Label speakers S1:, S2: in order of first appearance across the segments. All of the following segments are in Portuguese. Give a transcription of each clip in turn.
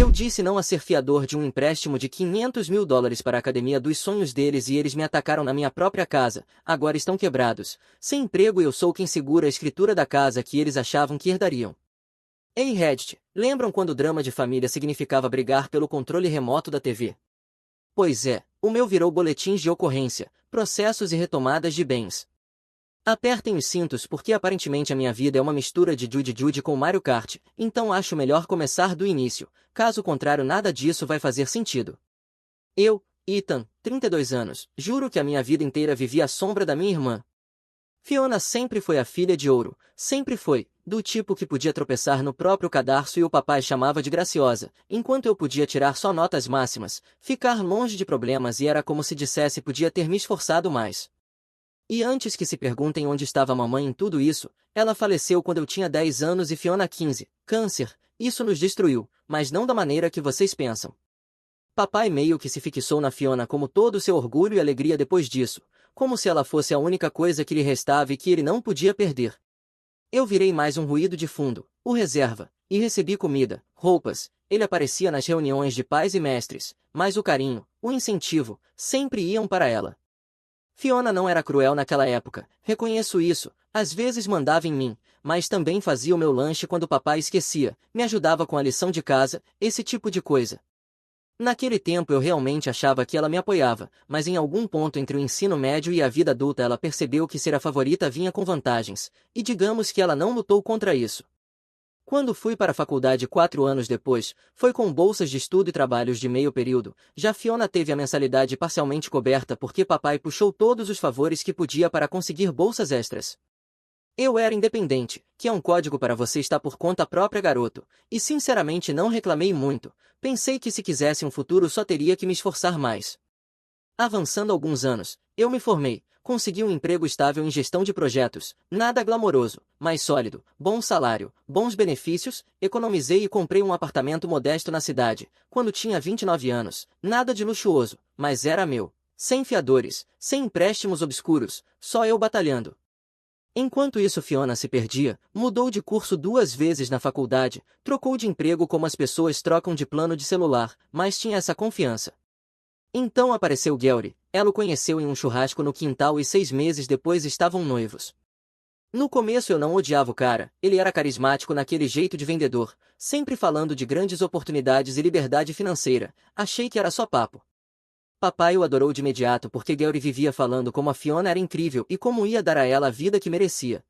S1: Eu disse não a ser fiador de um empréstimo de US$ 500.000 para a academia dos sonhos deles e eles me atacaram na minha própria casa, agora estão quebrados, sem emprego e eu sou quem segura a escritura da casa que eles achavam que herdariam. Ei Reddit, lembram quando o drama de família significava brigar pelo controle remoto da TV? Pois é, o meu virou boletins de ocorrência, processos e retomadas de bens. Apertem os cintos porque aparentemente a minha vida é uma mistura de Judy Judy com Mario Kart, então acho melhor começar do início, caso contrário nada disso vai fazer sentido. Eu, Ethan, 32 anos, juro que a minha vida inteira vivi à sombra da minha irmã. Fiona sempre foi a filha de ouro, sempre foi, do tipo que podia tropeçar no próprio cadarço e o papai chamava de graciosa, enquanto eu podia tirar só notas máximas, ficar longe de problemas e era como se dissesse podia ter me esforçado mais. E antes que se perguntem onde estava a mamãe em tudo isso, ela faleceu quando eu tinha 10 anos e Fiona 15, câncer, isso nos destruiu, mas não da maneira que vocês pensam. Papai meio que se fixou na Fiona como todo o seu orgulho e alegria depois disso, como se ela fosse a única coisa que lhe restava e que ele não podia perder. Eu virei mais um ruído de fundo, o reserva, e recebi comida, roupas, ele aparecia nas reuniões de pais e mestres, mas o carinho, o incentivo, sempre iam para ela. Fiona não era cruel naquela época, reconheço isso, às vezes mandava em mim, mas também fazia o meu lanche quando papai esquecia, me ajudava com a lição de casa, esse tipo de coisa. Naquele tempo eu realmente achava que ela me apoiava, mas em algum ponto entre o ensino médio e a vida adulta ela percebeu que ser a favorita vinha com vantagens, e digamos que ela não lutou contra isso. Quando fui para a faculdade 4 anos depois, foi com bolsas de estudo e trabalhos de meio período, já Fiona teve a mensalidade parcialmente coberta porque papai puxou todos os favores que podia para conseguir bolsas extras. Eu era independente, que é um código para você estar por conta própria garoto, e sinceramente não reclamei muito, pensei que se quisesse um futuro só teria que me esforçar mais. Avançando alguns anos, eu me formei, consegui um emprego estável em gestão de projetos, nada glamouroso, mas sólido, bom salário, bons benefícios, economizei e comprei um apartamento modesto na cidade, quando tinha 29 anos, nada de luxuoso, mas era meu, sem fiadores, sem empréstimos obscuros, só eu batalhando. Enquanto isso Fiona se perdia, mudou de curso 2 vezes na faculdade, trocou de emprego como as pessoas trocam de plano de celular, mas tinha essa confiança. Então apareceu Gary, ela o conheceu em um churrasco no quintal e 6 meses depois estavam noivos. No começo eu não odiava o cara, ele era carismático naquele jeito de vendedor, sempre falando de grandes oportunidades e liberdade financeira, achei que era só papo. Papai o adorou de imediato porque Gary vivia falando como a Fiona era incrível e como ia dar a ela a vida que merecia.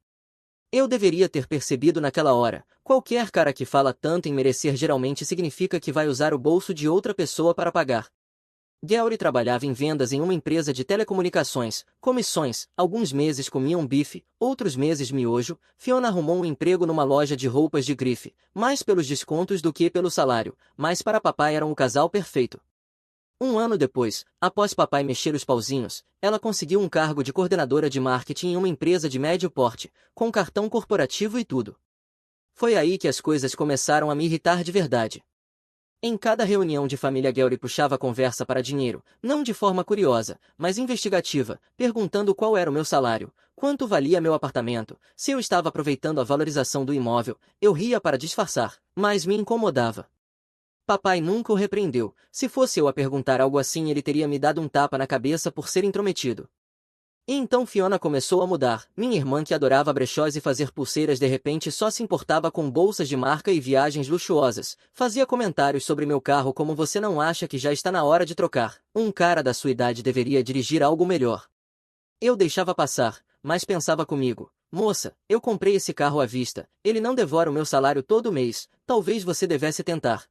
S1: Eu deveria ter percebido naquela hora, qualquer cara que fala tanto em merecer geralmente significa que vai usar o bolso de outra pessoa para pagar. Gary trabalhava em vendas em uma empresa de telecomunicações, comissões, alguns meses comiam bife, outros meses miojo, Fiona arrumou um emprego numa loja de roupas de grife, mais pelos descontos do que pelo salário, mas para papai eram o casal perfeito. Um ano depois, após papai mexer os pauzinhos, ela conseguiu um cargo de coordenadora de marketing em uma empresa de médio porte, com cartão corporativo e tudo. Foi aí que as coisas começaram a me irritar de verdade. Em cada reunião de família Gary puxava a conversa para dinheiro, não de forma curiosa, mas investigativa, perguntando qual era o meu salário, quanto valia meu apartamento, se eu estava aproveitando a valorização do imóvel, eu ria para disfarçar, mas me incomodava. Papai nunca o repreendeu, se fosse eu a perguntar algo assim ele teria me dado um tapa na cabeça por ser intrometido. E então Fiona começou a mudar. Minha irmã que adorava brechós e fazer pulseiras de repente só se importava com bolsas de marca e viagens luxuosas. Fazia comentários sobre meu carro como você não acha que já está na hora de trocar. Um cara da sua idade deveria dirigir algo melhor. Eu deixava passar, mas pensava comigo. Moça, eu comprei esse carro à vista. Ele não devora o meu salário todo mês. Talvez você devesse tentar.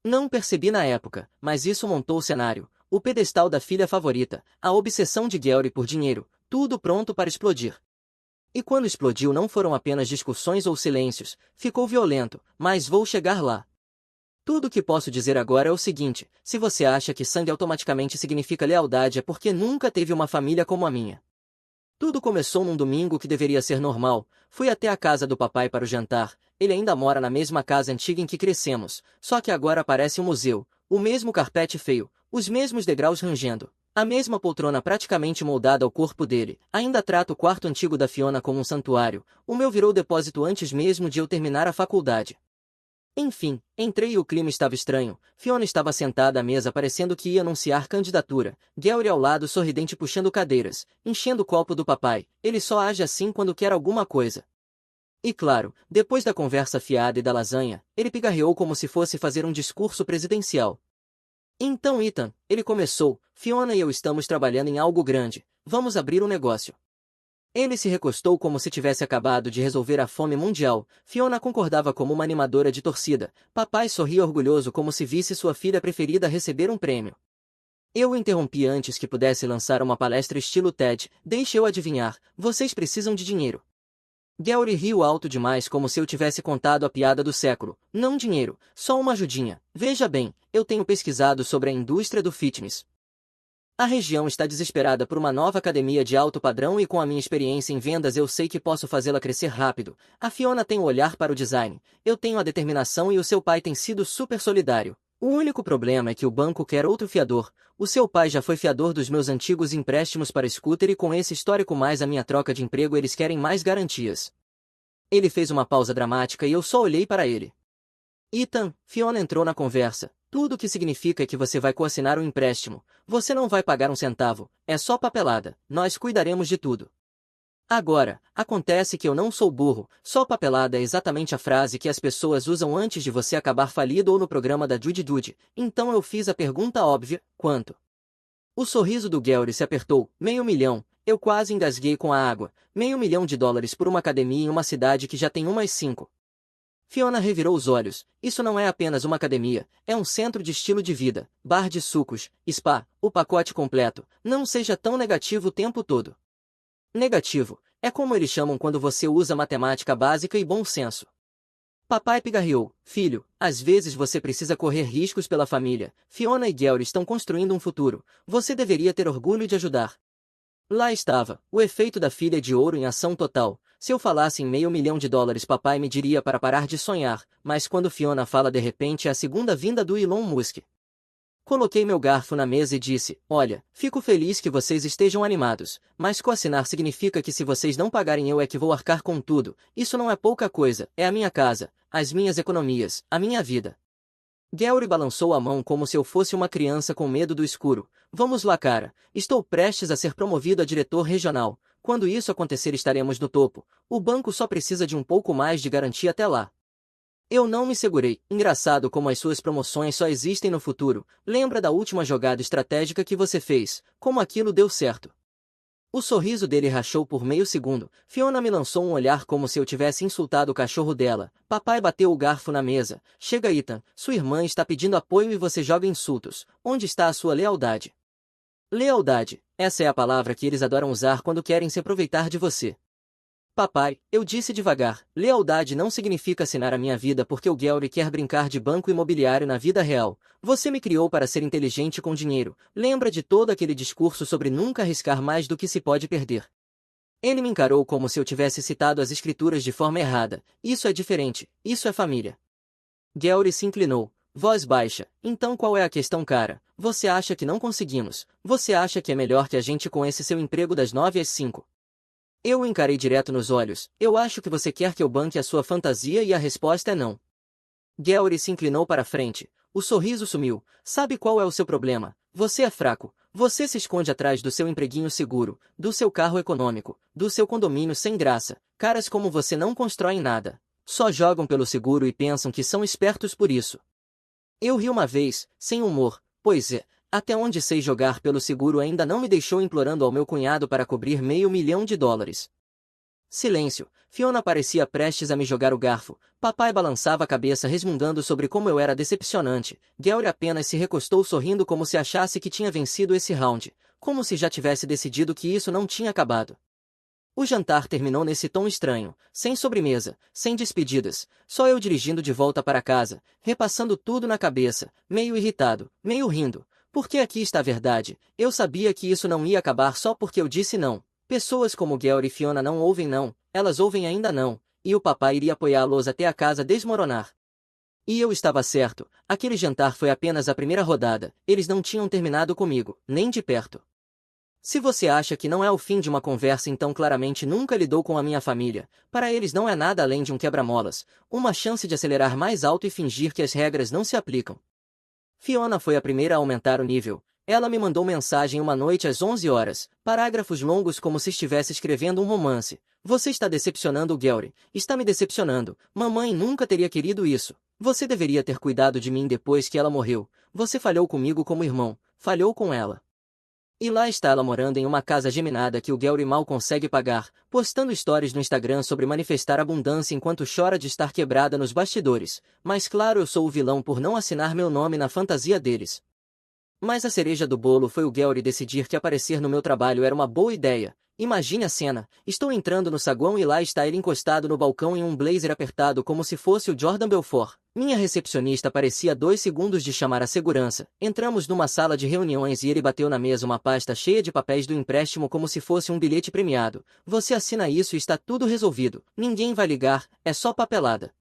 S1: Não percebi na época, mas isso montou o cenário. O pedestal da filha favorita, a obsessão de Gary por dinheiro, tudo pronto para explodir. E quando explodiu não foram apenas discussões ou silêncios, ficou violento, mas vou chegar lá. Tudo que posso dizer agora é o seguinte, se você acha que sangue automaticamente significa lealdade é porque nunca teve uma família como a minha. Tudo começou num domingo que deveria ser normal, fui até a casa do papai para o jantar, ele ainda mora na mesma casa antiga em que crescemos, só que agora parece um museu, o mesmo carpete feio, os mesmos degraus rangendo, a mesma poltrona praticamente moldada ao corpo dele, ainda trato o quarto antigo da Fiona como um santuário, o meu virou depósito antes mesmo de eu terminar a faculdade. Enfim, entrei e o clima estava estranho. Fiona estava sentada à mesa parecendo que ia anunciar candidatura. Gary ao lado sorridente puxando cadeiras, enchendo o copo do papai. Ele só age assim quando quer alguma coisa. E claro, depois da conversa fiada e da lasanha, ele pigarreou como se fosse fazer um discurso presidencial. Então Ethan, ele começou, Fiona e eu estamos trabalhando em algo grande. Vamos abrir um negócio. Ele se recostou como se tivesse acabado de resolver a fome mundial. Fiona concordava como uma animadora de torcida. Papai sorria orgulhoso como se visse sua filha preferida receber um prêmio. Eu o interrompi antes que pudesse lançar uma palestra estilo TED. Deixe eu adivinhar, vocês precisam de dinheiro. Gary riu alto demais como se eu tivesse contado a piada do século. Não dinheiro, só uma ajudinha. Veja bem, eu tenho pesquisado sobre a indústria do fitness. A região está desesperada por uma nova academia de alto padrão e com a minha experiência em vendas eu sei que posso fazê-la crescer rápido. A Fiona tem o olhar para o design, eu tenho a determinação e o seu pai tem sido super solidário. O único problema é que o banco quer outro fiador. O seu pai já foi fiador dos meus antigos empréstimos para scooter e com esse histórico mais a minha troca de emprego eles querem mais garantias. Ele fez uma pausa dramática e eu só olhei para ele. Ethan, Fiona entrou na conversa. Tudo o que significa é que você vai coassinar um empréstimo. Você não vai pagar um centavo. É só papelada. Nós cuidaremos de tudo. Agora, acontece que eu não sou burro. Só papelada é exatamente a frase que as pessoas usam antes de você acabar falido ou no programa da Judy Dude. Então eu fiz a pergunta óbvia, quanto? O sorriso do Gary se apertou. 500 mil. Eu quase engasguei com a água. $500 mil por uma academia em uma cidade que já tem umas 5. Fiona revirou os olhos. Isso não é apenas uma academia, é um centro de estilo de vida, bar de sucos, spa, o pacote completo. Não seja tão negativo o tempo todo. Negativo, é como eles chamam quando você usa matemática básica e bom senso. Papai pigarreou. Filho, às vezes você precisa correr riscos pela família. Fiona e Gary estão construindo um futuro. Você deveria ter orgulho de ajudar. Lá estava, o efeito da filha de ouro em ação total. Se eu falasse em $500 mil, papai me diria para parar de sonhar, mas quando Fiona fala de repente é a segunda vinda do Elon Musk. Coloquei meu garfo na mesa e disse, olha, fico feliz que vocês estejam animados, mas coassinar significa que se vocês não pagarem eu é que vou arcar com tudo. Isso não é pouca coisa, é a minha casa, as minhas economias, a minha vida. Gary balançou a mão como se eu fosse uma criança com medo do escuro. Vamos lá, cara. Estou prestes a ser promovido a diretor regional. Quando isso acontecer estaremos no topo. O banco só precisa de um pouco mais de garantia até lá. Eu não me segurei. Engraçado como as suas promoções só existem no futuro. Lembra da última jogada estratégica que você fez? Como aquilo deu certo? O sorriso dele rachou por meio segundo. Fiona me lançou um olhar como se eu tivesse insultado o cachorro dela. Papai bateu o garfo na mesa. Chega, Ethan. Sua irmã está pedindo apoio e você joga insultos. Onde está a sua lealdade? Lealdade. Essa é a palavra que eles adoram usar quando querem se aproveitar de você. Papai, eu disse devagar, lealdade não significa assinar a minha vida porque o Gary quer brincar de banco imobiliário na vida real. Você me criou para ser inteligente com dinheiro. Lembra de todo aquele discurso sobre nunca arriscar mais do que se pode perder. Ele me encarou como se eu tivesse citado as escrituras de forma errada. Isso é diferente, isso é família. Gary se inclinou. Voz baixa. Então qual é a questão, cara? Você acha que não conseguimos? Você acha que é melhor que a gente com esse seu emprego das 9 às 5? Eu o encarei direto nos olhos. Eu acho que você quer que eu banque a sua fantasia e a resposta é não. Gary se inclinou para frente. O sorriso sumiu. Sabe qual é o seu problema? Você é fraco. Você se esconde atrás do seu empreguinho seguro, do seu carro econômico, do seu condomínio sem graça. Caras como você não constroem nada. Só jogam pelo seguro e pensam que são espertos por isso. Eu ri uma vez, sem humor. Pois é, até onde sei jogar pelo seguro ainda não me deixou implorando ao meu cunhado para cobrir $500 mil. Silêncio. Fiona parecia prestes a me jogar o garfo. Papai balançava a cabeça resmungando sobre como eu era decepcionante. Gary apenas se recostou sorrindo como se achasse que tinha vencido esse round. Como se já tivesse decidido que isso não tinha acabado. O jantar terminou nesse tom estranho, sem sobremesa, sem despedidas, só eu dirigindo de volta para casa, repassando tudo na cabeça, meio irritado, meio rindo. Porque aqui está a verdade, eu sabia que isso não ia acabar só porque eu disse não. Pessoas como Gary e Fiona não ouvem não, elas ouvem ainda não, e o papai iria apoiá-los até a casa desmoronar. E eu estava certo, aquele jantar foi apenas a primeira rodada, eles não tinham terminado comigo, nem de perto. Se você acha que não é o fim de uma conversa, então claramente nunca lidou com a minha família. Para eles não é nada além de um quebra-molas, uma chance de acelerar mais alto e fingir que as regras não se aplicam. Fiona foi a primeira a aumentar o nível. Ela me mandou mensagem uma noite às 11 horas, parágrafos longos como se estivesse escrevendo um romance. Você está decepcionando o Gary. Está me decepcionando. Mamãe nunca teria querido isso. Você deveria ter cuidado de mim depois que ela morreu. Você falhou comigo como irmão. Falhou com ela. E lá está ela morando em uma casa geminada que o Gary mal consegue pagar, postando stories no Instagram sobre manifestar abundância enquanto chora de estar quebrada nos bastidores. Mas claro, eu sou o vilão por não assinar meu nome na fantasia deles. Mas a cereja do bolo foi o Gary decidir que aparecer no meu trabalho era uma boa ideia. Imagine a cena, estou entrando no saguão e lá está ele encostado no balcão em um blazer apertado como se fosse o Jordan Belfort. Minha recepcionista parecia 2 segundos de chamar a segurança. Entramos numa sala de reuniões e ele bateu na mesa uma pasta cheia de papéis do empréstimo como se fosse um bilhete premiado. Você assina isso e está tudo resolvido. Ninguém vai ligar, é só papelada.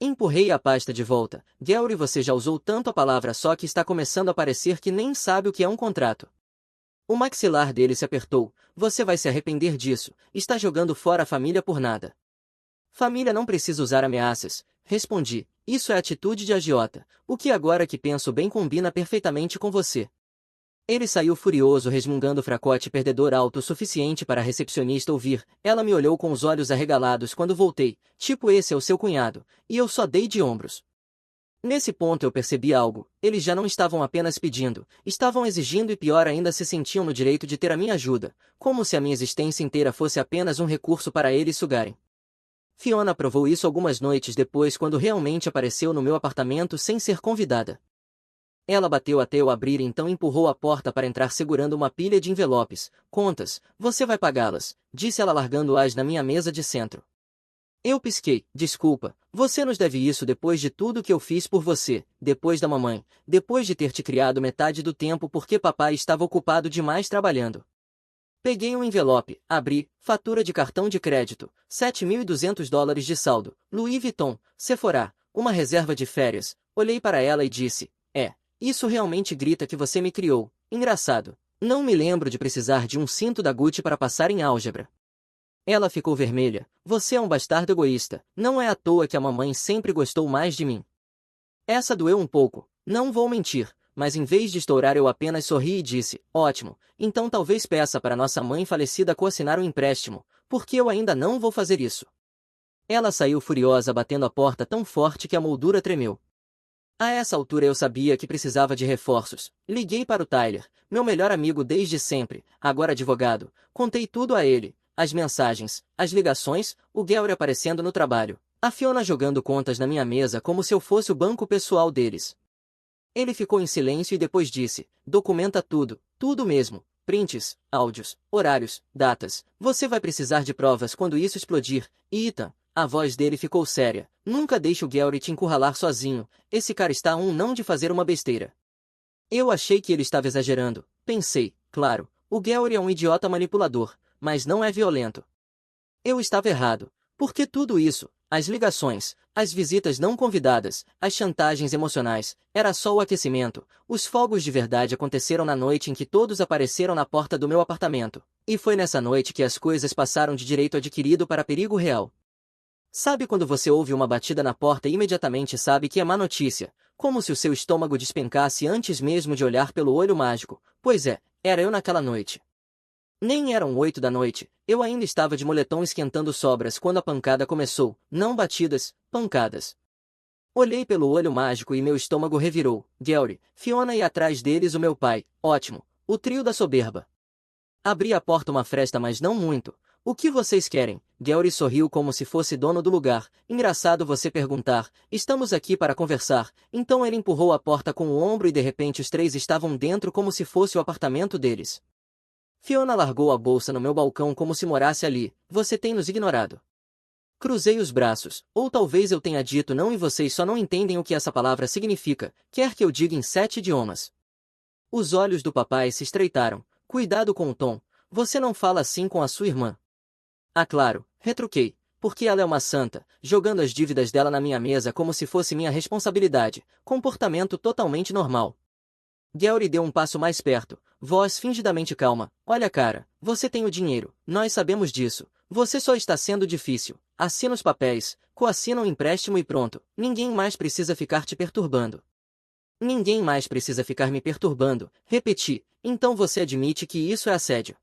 S1: Empurrei a pasta de volta. Gary, você já usou tanto a palavra só que está começando a parecer que nem sabe o que é um contrato. O maxilar dele se apertou. Você vai se arrepender disso. Está jogando fora a família por nada. Família não precisa usar ameaças. Respondi. Isso é atitude de agiota. O que agora que penso bem combina perfeitamente com você. Ele saiu furioso resmungando fracote perdedor alto o suficiente para a recepcionista ouvir. Ela me olhou com os olhos arregalados quando voltei. Tipo, esse é o seu cunhado. E eu só dei de ombros. Nesse ponto eu percebi algo. Eles já não estavam apenas pedindo, estavam exigindo e pior ainda se sentiam no direito de ter a minha ajuda, como se a minha existência inteira fosse apenas um recurso para eles sugarem. Fiona provou isso algumas noites depois quando realmente apareceu no meu apartamento sem ser convidada. Ela bateu até eu abrir e então empurrou a porta para entrar segurando uma pilha de envelopes. Contas, você vai pagá-las, disse ela largando-as na minha mesa de centro. Eu pisquei. Desculpa, você nos deve isso depois de tudo que eu fiz por você, depois da mamãe, depois de ter te criado metade do tempo porque papai estava ocupado demais trabalhando. Peguei um envelope, abri, fatura de cartão de crédito, $7.200 de saldo, Louis Vuitton, Sephora, uma reserva de férias. Olhei para ela e disse, isso realmente grita que você me criou. Engraçado. Não me lembro de precisar de um cinto da Gucci para passar em álgebra. Ela ficou vermelha. Você é um bastardo egoísta. Não é à toa que a mamãe sempre gostou mais de mim. Essa doeu um pouco. Não vou mentir. Mas em vez de estourar eu apenas sorri e disse, ótimo, então talvez peça para nossa mãe falecida coassinar um empréstimo, porque eu ainda não vou fazer isso. Ela saiu furiosa batendo a porta tão forte que a moldura tremeu. A essa altura eu sabia que precisava de reforços. Liguei para o Tyler, meu melhor amigo desde sempre, agora advogado. Contei tudo a ele, as mensagens, as ligações, o Gary aparecendo no trabalho, a Fiona jogando contas na minha mesa como se eu fosse o banco pessoal deles. Ele ficou em silêncio e depois disse, documenta tudo, tudo mesmo, prints, áudios, horários, datas. Você vai precisar de provas quando isso explodir. E Ethan, a voz dele ficou séria. Nunca deixe o Gary te encurralar sozinho. Esse cara está a um não de fazer uma besteira. Eu achei que ele estava exagerando. Pensei, claro, o Gary é um idiota manipulador, mas não é violento. Eu estava errado. Por que tudo isso? As ligações, as visitas não convidadas, as chantagens emocionais, era só o aquecimento. Os fogos de verdade aconteceram na noite em que todos apareceram na porta do meu apartamento. E foi nessa noite que as coisas passaram de direito adquirido para perigo real. Sabe quando você ouve uma batida na porta e imediatamente sabe que é má notícia, como se o seu estômago despencasse antes mesmo de olhar pelo olho mágico? Pois é, era eu naquela noite. Nem eram 8 da noite, eu ainda estava de moletom esquentando sobras quando a pancada começou, não batidas, pancadas. Olhei pelo olho mágico e meu estômago revirou. Gary, Fiona e atrás deles o meu pai, ótimo, o trio da soberba. Abri a porta uma fresta mas não muito. O que vocês querem? Gary sorriu como se fosse dono do lugar. Engraçado você perguntar. Estamos aqui para conversar. Então ele empurrou a porta com o ombro e de repente os três estavam dentro como se fosse o apartamento deles. Fiona largou a bolsa no meu balcão como se morasse ali. Você tem nos ignorado. Cruzei os braços. Ou talvez eu tenha dito não e vocês só não entendem o que essa palavra significa. Quer que eu diga em 7 idiomas. Os olhos do papai se estreitaram. Cuidado com o tom. Você não fala assim com a sua irmã. Ah, claro, retruquei, porque ela é uma santa, jogando as dívidas dela na minha mesa como se fosse minha responsabilidade, comportamento totalmente normal. Gary deu um passo mais perto. Voz fingidamente calma. Olha cara, você tem o dinheiro, nós sabemos disso. Você só está sendo difícil. Assina os papéis, coassina o empréstimo e pronto. Ninguém mais precisa ficar te perturbando. Ninguém mais precisa ficar me perturbando. Repeti. Então você admite que isso é assédio.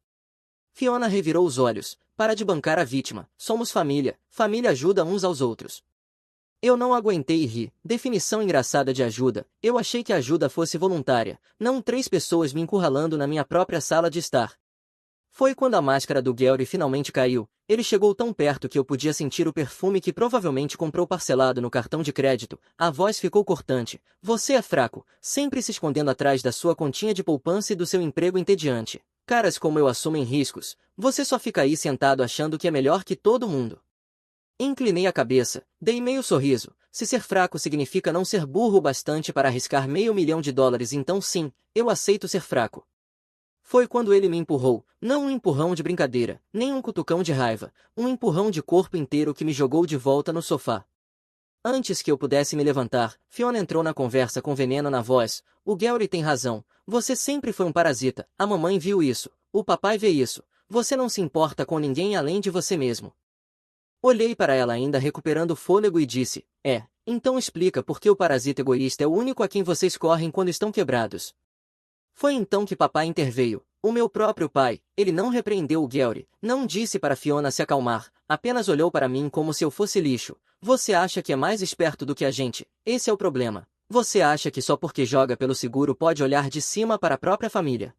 S1: Fiona revirou os olhos. Para de bancar a vítima. Somos família. Família ajuda uns aos outros. Eu não aguentei e ri. Definição engraçada de ajuda. Eu achei que a ajuda fosse voluntária, não 3 pessoas me encurralando na minha própria sala de estar. Foi quando a máscara do Gary finalmente caiu. Ele chegou tão perto que eu podia sentir o perfume que provavelmente comprou parcelado no cartão de crédito. A voz ficou cortante. Você é fraco, sempre se escondendo atrás da sua continha de poupança e do seu emprego entediante. Caras como eu assumem riscos. Você só fica aí sentado achando que é melhor que todo mundo. Inclinei a cabeça, dei meio sorriso. Se ser fraco significa não ser burro o bastante para arriscar $500.000, então sim, eu aceito ser fraco. Foi quando ele me empurrou, não um empurrão de brincadeira, nem um cutucão de raiva, um empurrão de corpo inteiro que me jogou de volta no sofá. Antes que eu pudesse me levantar, Fiona entrou na conversa com veneno na voz. O Gary tem razão, você sempre foi um parasita, a mamãe viu isso, o papai vê isso, você não se importa com ninguém além de você mesmo. Olhei para ela ainda recuperando o fôlego e disse, então explica por que o parasita egoísta é o único a quem vocês correm quando estão quebrados. Foi então que papai interveio, o meu próprio pai. Ele não repreendeu o Gary, não disse para Fiona se acalmar, apenas olhou para mim como se eu fosse lixo. Você acha que é mais esperto do que a gente, esse é o problema. Você acha que só porque joga pelo seguro pode olhar de cima para a própria família.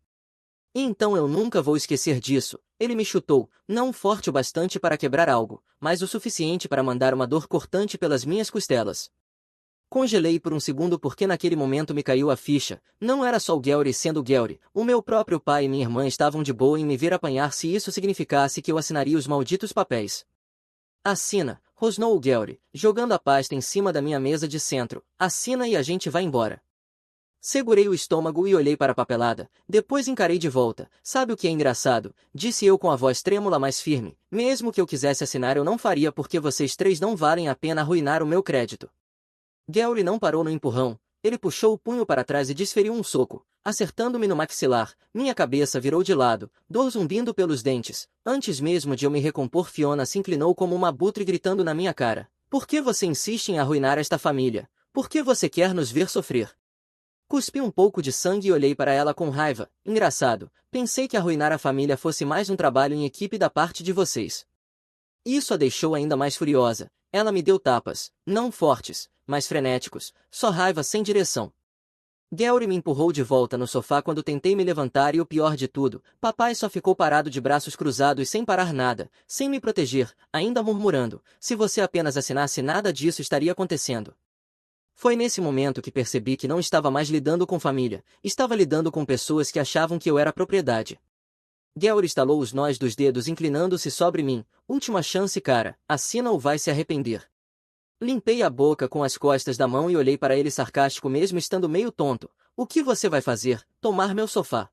S1: E então eu nunca vou esquecer disso. Ele me chutou, não forte o bastante para quebrar algo, mas o suficiente para mandar uma dor cortante pelas minhas costelas. Congelei por um segundo porque naquele momento me caiu a ficha. Não era só o Gary sendo Gary, o meu próprio pai e minha irmã estavam de boa em me ver apanhar se isso significasse que eu assinaria os malditos papéis. Assina, rosnou o Gary, jogando a pasta em cima da minha mesa de centro. Assina e a gente vai embora. Segurei o estômago e olhei para a papelada, depois encarei de volta. Sabe o que é engraçado? Disse eu com a voz trêmula mais firme. Mesmo que eu quisesse assinar eu não faria porque vocês 3 não valem a pena arruinar o meu crédito. Gary não parou no empurrão. Ele puxou o punho para trás e desferiu um soco, acertando-me no maxilar. Minha cabeça virou de lado, dor zumbindo pelos dentes. Antes mesmo de eu me recompor, Fiona se inclinou como uma abutre gritando na minha cara. Por que você insiste em arruinar esta família? Por que você quer nos ver sofrer? Cuspi um pouco de sangue e olhei para ela com raiva. Engraçado, pensei que arruinar a família fosse mais um trabalho em equipe da parte de vocês. Isso a deixou ainda mais furiosa. Ela me deu tapas, não fortes, mas frenéticos, só raiva sem direção. Gary me empurrou de volta no sofá quando tentei me levantar e o pior de tudo, papai só ficou parado de braços cruzados sem parar nada, sem me proteger, ainda murmurando, se você apenas assinasse nada disso estaria acontecendo. Foi nesse momento que percebi que não estava mais lidando com família, estava lidando com pessoas que achavam que eu era propriedade. Gary estalou os nós dos dedos inclinando-se sobre mim. Última chance, cara, assina ou vai se arrepender. Limpei a boca com as costas da mão e olhei para ele sarcástico mesmo estando meio tonto. O que você vai fazer? Tomar meu sofá.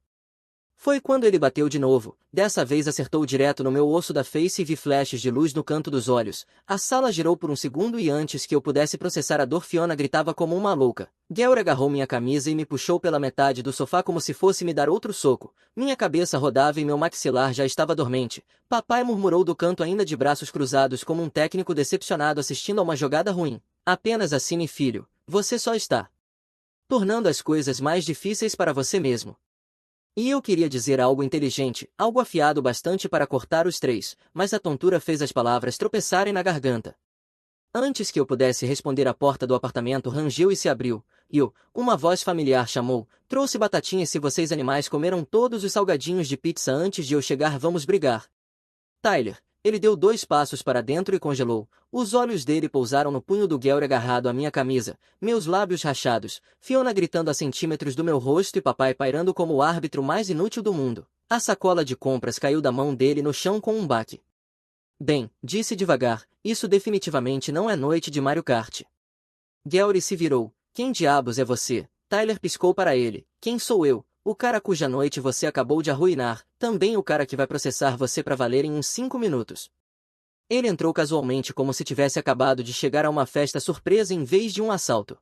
S1: Foi quando ele bateu de novo, dessa vez acertou direto no meu osso da face e vi flashes de luz no canto dos olhos. A sala girou por um segundo e antes que eu pudesse processar a dor, Fiona gritava como uma louca. Gary agarrou minha camisa e me puxou pela metade do sofá como se fosse me dar outro soco. Minha cabeça rodava e meu maxilar já estava dormente. Papai murmurou do canto ainda de braços cruzados como um técnico decepcionado assistindo a uma jogada ruim. Apenas assine, filho. Você só está tornando as coisas mais difíceis para você mesmo. E eu queria dizer algo inteligente, algo afiado bastante para cortar os 3, mas a tontura fez as palavras tropeçarem na garganta. Antes que eu pudesse responder, a porta do apartamento rangeu e se abriu, e uma voz familiar chamou, trouxe batatinhas, se vocês animais comeram todos os salgadinhos de pizza antes de eu chegar, vamos brigar. Tyler. Ele deu 2 passos para dentro e congelou. Os olhos dele pousaram no punho do Gary agarrado à minha camisa, meus lábios rachados, Fiona gritando a centímetros do meu rosto e papai pairando como o árbitro mais inútil do mundo. A sacola de compras caiu da mão dele no chão com um baque. Bem, disse devagar, isso definitivamente não é noite de Mario Kart. Gary se virou. Quem diabos é você? Tyler piscou para ele. Quem sou eu? O cara cuja noite você acabou de arruinar, também o cara que vai processar você para valer em uns 5 minutos. Ele entrou casualmente como se tivesse acabado de chegar a uma festa surpresa em vez de um assalto.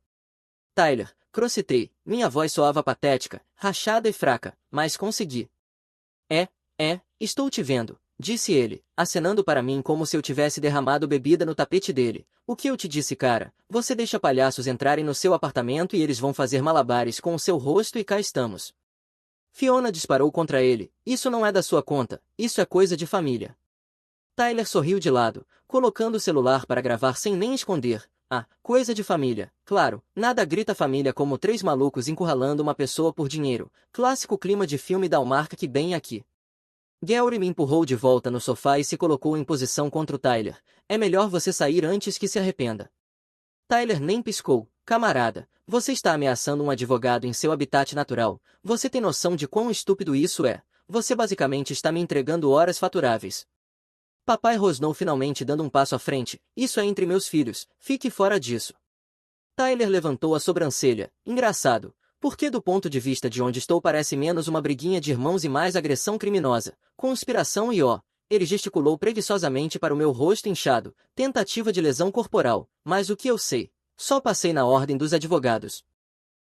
S1: Tyler, Crocitei. Minha voz soava patética, rachada e fraca, mas consegui. Estou te vendo, disse ele, acenando para mim como se eu tivesse derramado bebida no tapete dele. O que eu te disse, cara? Você deixa palhaços entrarem no seu apartamento e eles vão fazer malabares com o seu rosto e cá estamos. Fiona disparou contra ele. Isso não é da sua conta, isso é coisa de família. Tyler sorriu de lado, colocando o celular para gravar sem nem esconder. Ah, coisa de família. Claro, nada grita família como três malucos encurralando uma pessoa por dinheiro. Clássico clima de filme Dalmark que bem aqui. Gary me empurrou de volta no sofá e se colocou em posição contra o Tyler. É melhor você sair antes que se arrependa. Tyler nem piscou. Camarada, você está ameaçando um advogado em seu habitat natural. Você tem noção de quão estúpido isso é? Você basicamente está me entregando horas faturáveis. Papai rosnou finalmente dando um passo à frente. Isso é entre meus filhos. Fique fora disso. Tyler levantou a sobrancelha. Engraçado. Porque do ponto de vista de onde estou parece menos uma briguinha de irmãos e mais agressão criminosa. Conspiração e ó. Ele gesticulou preguiçosamente para o meu rosto inchado. Tentativa de lesão corporal. Mas o que eu sei? Só passei na ordem dos advogados.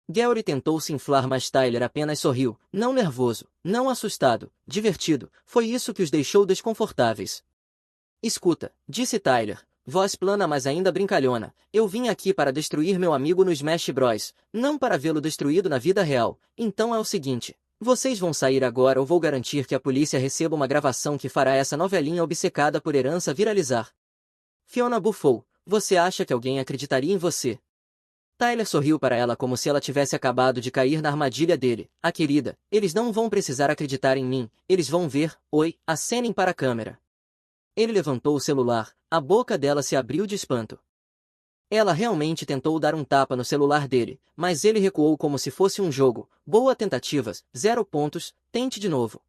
S1: Gary tentou se inflar, mas Tyler apenas sorriu. Não nervoso, não assustado, divertido. Foi isso que os deixou desconfortáveis. Escuta, disse Tyler, voz plana mas ainda brincalhona, eu vim aqui para destruir meu amigo no Smash Bros, não para vê-lo destruído na vida real. Então é o seguinte, vocês vão sair agora ou vou garantir que a polícia receba uma gravação que fará essa novelinha obcecada por herança viralizar. Fiona bufou, você acha que alguém acreditaria em você? Tyler sorriu para ela como se ela tivesse acabado de cair na armadilha dele. Ah, querida, eles não vão precisar acreditar em mim, eles vão ver, oi, acenem para a câmera. Ele levantou o celular, a boca dela se abriu de espanto. Ela realmente tentou dar um tapa no celular dele, mas ele recuou como se fosse um jogo. Boa tentativas, 0 pontos, tente de novo.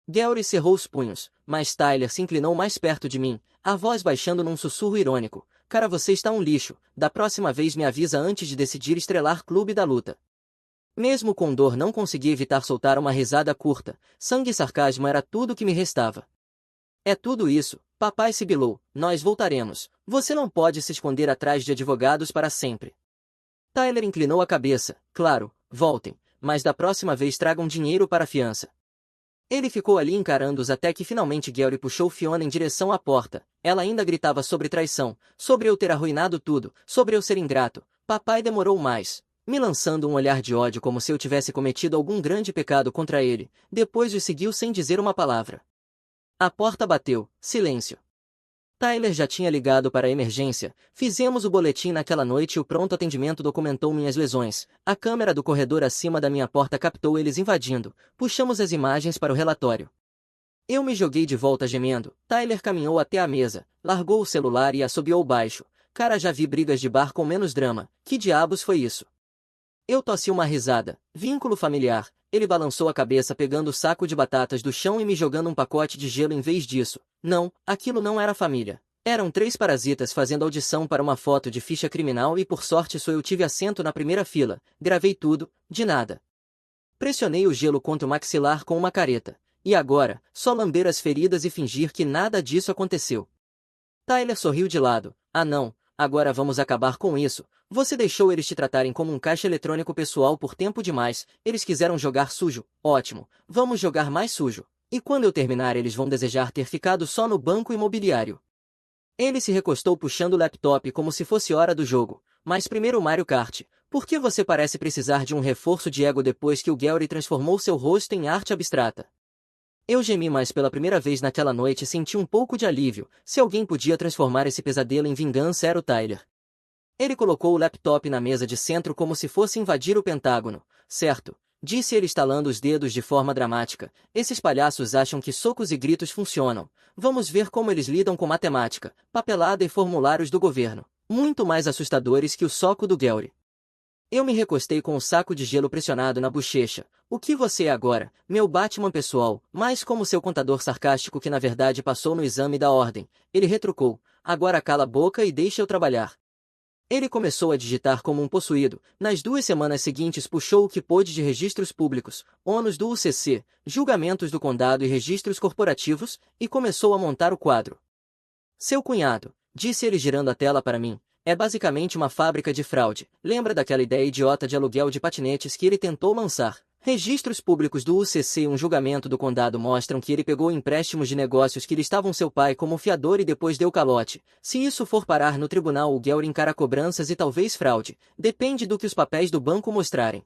S1: Gary cerrou os punhos, mas Tyler se inclinou mais perto de mim, a voz baixando num sussurro irônico. Cara, você está um lixo, da próxima vez me avisa antes de decidir estrelar Clube da Luta. Mesmo com dor não consegui evitar soltar uma risada curta, sangue e sarcasmo era tudo o que me restava. É tudo isso, papai sibilou, nós voltaremos, você não pode se esconder atrás de advogados para sempre. Tyler inclinou a cabeça, claro, voltem, mas da próxima vez tragam dinheiro para a fiança. Ele ficou ali encarando-os até que finalmente Gary puxou Fiona em direção à porta. Ela ainda gritava sobre traição, sobre eu ter arruinado tudo, sobre eu ser ingrato. Papai demorou mais, me lançando um olhar de ódio como se eu tivesse cometido algum grande pecado contra ele. Depois os seguiu sem dizer uma palavra. A porta bateu. Silêncio. Tyler já tinha ligado para a emergência. Fizemos o boletim naquela noite e o pronto atendimento documentou minhas lesões. A câmera do corredor acima da minha porta captou eles invadindo. Puxamos as imagens para o relatório. Eu me joguei de volta gemendo. Tyler caminhou até a mesa, largou o celular e assobiou baixo. Cara, já vi brigas de bar com menos drama. Que diabos foi isso? Eu tossi uma risada. Vínculo familiar. Ele balançou a cabeça pegando o saco de batatas do chão e me jogando um pacote de gelo em vez disso. Não, aquilo não era família. Eram 3 parasitas fazendo audição para uma foto de ficha criminal e por sorte só eu tive assento na primeira fila. Gravei tudo, de nada. Pressionei o gelo contra o maxilar com uma careta. E agora, só lamber as feridas e fingir que nada disso aconteceu. Tyler sorriu de lado. Ah não, agora vamos acabar com isso. Você deixou eles te tratarem como um caixa eletrônico pessoal por tempo demais. Eles quiseram jogar sujo. Ótimo. Vamos jogar mais sujo. E quando eu terminar eles vão desejar ter ficado só no banco imobiliário. Ele se recostou puxando o laptop como se fosse hora do jogo. Mas primeiro Mario Kart. Por que você parece precisar de um reforço de ego depois que o Gary transformou seu rosto em arte abstrata? Eu gemi, mas pela primeira vez naquela noite senti um pouco de alívio. Se alguém podia transformar esse pesadelo em vingança era o Tyler. Ele colocou o laptop na mesa de centro como se fosse invadir o Pentágono. Certo, disse ele estalando os dedos de forma dramática. Esses palhaços acham que socos e gritos funcionam. Vamos ver como eles lidam com matemática, papelada e formulários do governo. Muito mais assustadores que o soco do Gary. Eu me recostei com o saco de gelo pressionado na bochecha. O que você é agora, meu Batman pessoal? Mais como seu contador sarcástico que na verdade passou no exame da ordem. Ele retrucou. Agora cala a boca e deixa eu trabalhar. Ele começou a digitar como um possuído. Nas 2 semanas seguintes puxou o que pôde de registros públicos, ônus do UCC, julgamentos do condado e registros corporativos, e começou a montar o quadro. Seu cunhado, disse ele girando a tela para mim, É basicamente uma fábrica de fraude. Lembra daquela ideia idiota de aluguel de patinetes que ele tentou lançar? Registros públicos do UCC e um julgamento do condado mostram que ele pegou empréstimos de negócios que listavam seu pai como fiador e depois deu calote. Se isso for parar no tribunal, o Gary encara cobranças e talvez fraude. Depende do que os papéis do banco mostrarem.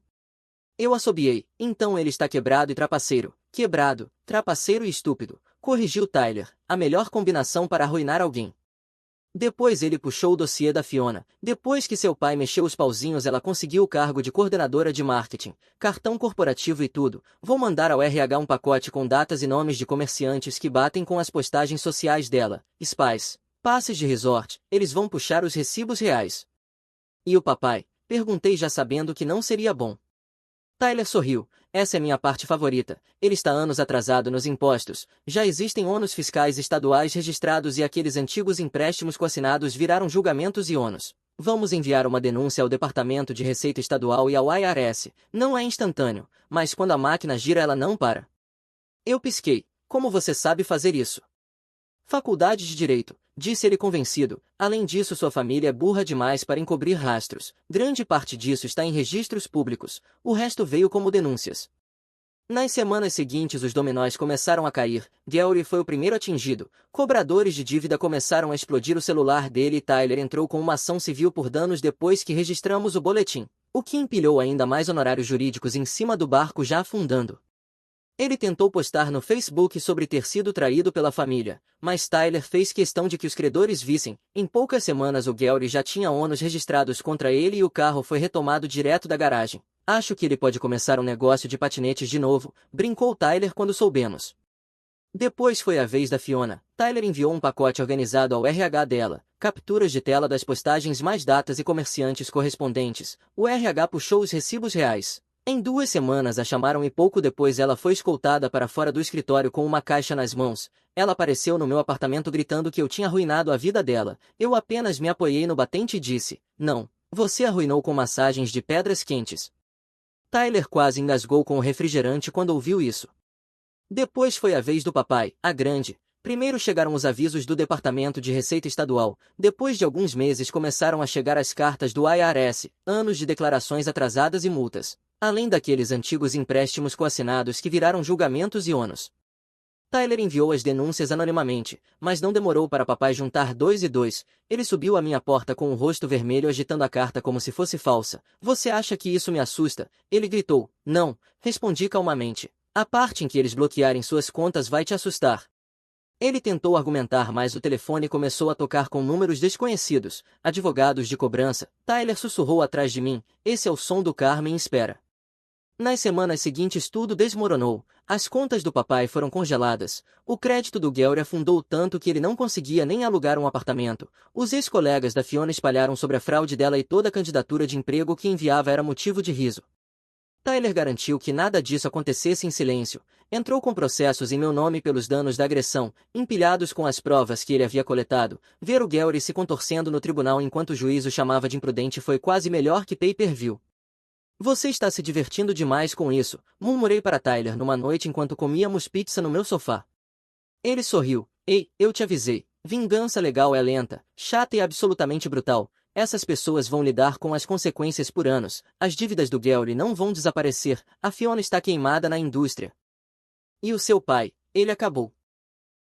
S1: Eu assobiei. Então ele está quebrado e trapaceiro. Quebrado, trapaceiro e estúpido. Corrigiu Tyler. A melhor combinação para arruinar alguém. Depois ele puxou o dossiê da Fiona. Depois que seu pai mexeu os pauzinhos, ela conseguiu o cargo de coordenadora de marketing, cartão corporativo e tudo. Vou mandar ao RH um pacote com datas e nomes de comerciantes que batem com as postagens sociais dela. Spas, passes de resort, eles vão puxar os recibos reais. E o papai? Perguntei já sabendo que não seria bom. Tyler sorriu. Essa é minha parte favorita. Ele está anos atrasado nos impostos. Já existem ônus fiscais estaduais registrados e aqueles antigos empréstimos coassinados viraram julgamentos e ônus. Vamos enviar uma denúncia ao Departamento de Receita Estadual e ao IRS. Não é instantâneo, mas quando a máquina gira ela não para. Eu pisquei. Como você sabe fazer isso? Faculdade de Direito, disse ele convencido. Além disso, sua família é burra demais para encobrir rastros. Grande parte disso está em registros públicos. O resto veio como denúncias. Nas semanas seguintes, os dominós começaram a cair. Gary foi o primeiro atingido. Cobradores de dívida começaram a explodir o celular dele e Tyler entrou com uma ação civil por danos depois que registramos o boletim, o que empilhou ainda mais honorários jurídicos em cima do barco já afundando. Ele tentou postar no Facebook sobre ter sido traído pela família, mas Tyler fez questão de que os credores vissem. Em poucas semanas o Gary já tinha ônus registrados contra ele e o carro foi retomado direto da garagem. Acho que ele pode começar um negócio de patinetes de novo, brincou Tyler quando soubemos. Depois foi a vez da Fiona. Tyler enviou um pacote organizado ao RH dela, capturas de tela das postagens mais datas e comerciantes correspondentes. O RH puxou os recibos reais. Em 2 semanas a chamaram e pouco depois ela foi escoltada para fora do escritório com uma caixa nas mãos. Ela apareceu no meu apartamento gritando que eu tinha arruinado a vida dela. Eu apenas me apoiei no batente e disse, não, você arruinou com massagens de pedras quentes. Tyler quase engasgou com o refrigerante quando ouviu isso. Depois foi a vez do papai, a grande. Primeiro chegaram os avisos do Departamento de Receita Estadual. Depois de alguns meses começaram a chegar as cartas do IRS, anos de declarações atrasadas e multas. Além daqueles antigos empréstimos coassinados que viraram julgamentos e ônus. Tyler enviou as denúncias anonimamente, mas não demorou para papai juntar 2 e 2. Ele subiu à minha porta com o rosto vermelho agitando a carta como se fosse falsa. Você acha que isso me assusta? Ele gritou. Não, respondi calmamente. A parte em que eles bloquearem suas contas vai te assustar. Ele tentou argumentar, mas o telefone começou a tocar com números desconhecidos. Advogados de cobrança. Tyler sussurrou atrás de mim. Esse é o som do Carmen espera. Nas semanas seguintes tudo desmoronou. As contas do papai foram congeladas. O crédito do Gary afundou tanto que ele não conseguia nem alugar um apartamento. Os ex-colegas da Fiona espalharam sobre a fraude dela e toda a candidatura de emprego que enviava era motivo de riso. Tyler garantiu que nada disso acontecesse em silêncio. Entrou com processos em meu nome pelos danos da agressão, empilhados com as provas que ele havia coletado. Ver o Gary se contorcendo no tribunal enquanto o juiz o chamava de imprudente foi quase melhor que pay-per-view. Você está se divertindo demais com isso, murmurei para Tyler numa noite enquanto comíamos pizza no meu sofá. Ele sorriu. Ei, eu te avisei. Vingança legal é lenta, chata e absolutamente brutal. Essas pessoas vão lidar com as consequências por anos. As dívidas do Gary não vão desaparecer. A Fiona está queimada na indústria. E o seu pai? Ele acabou.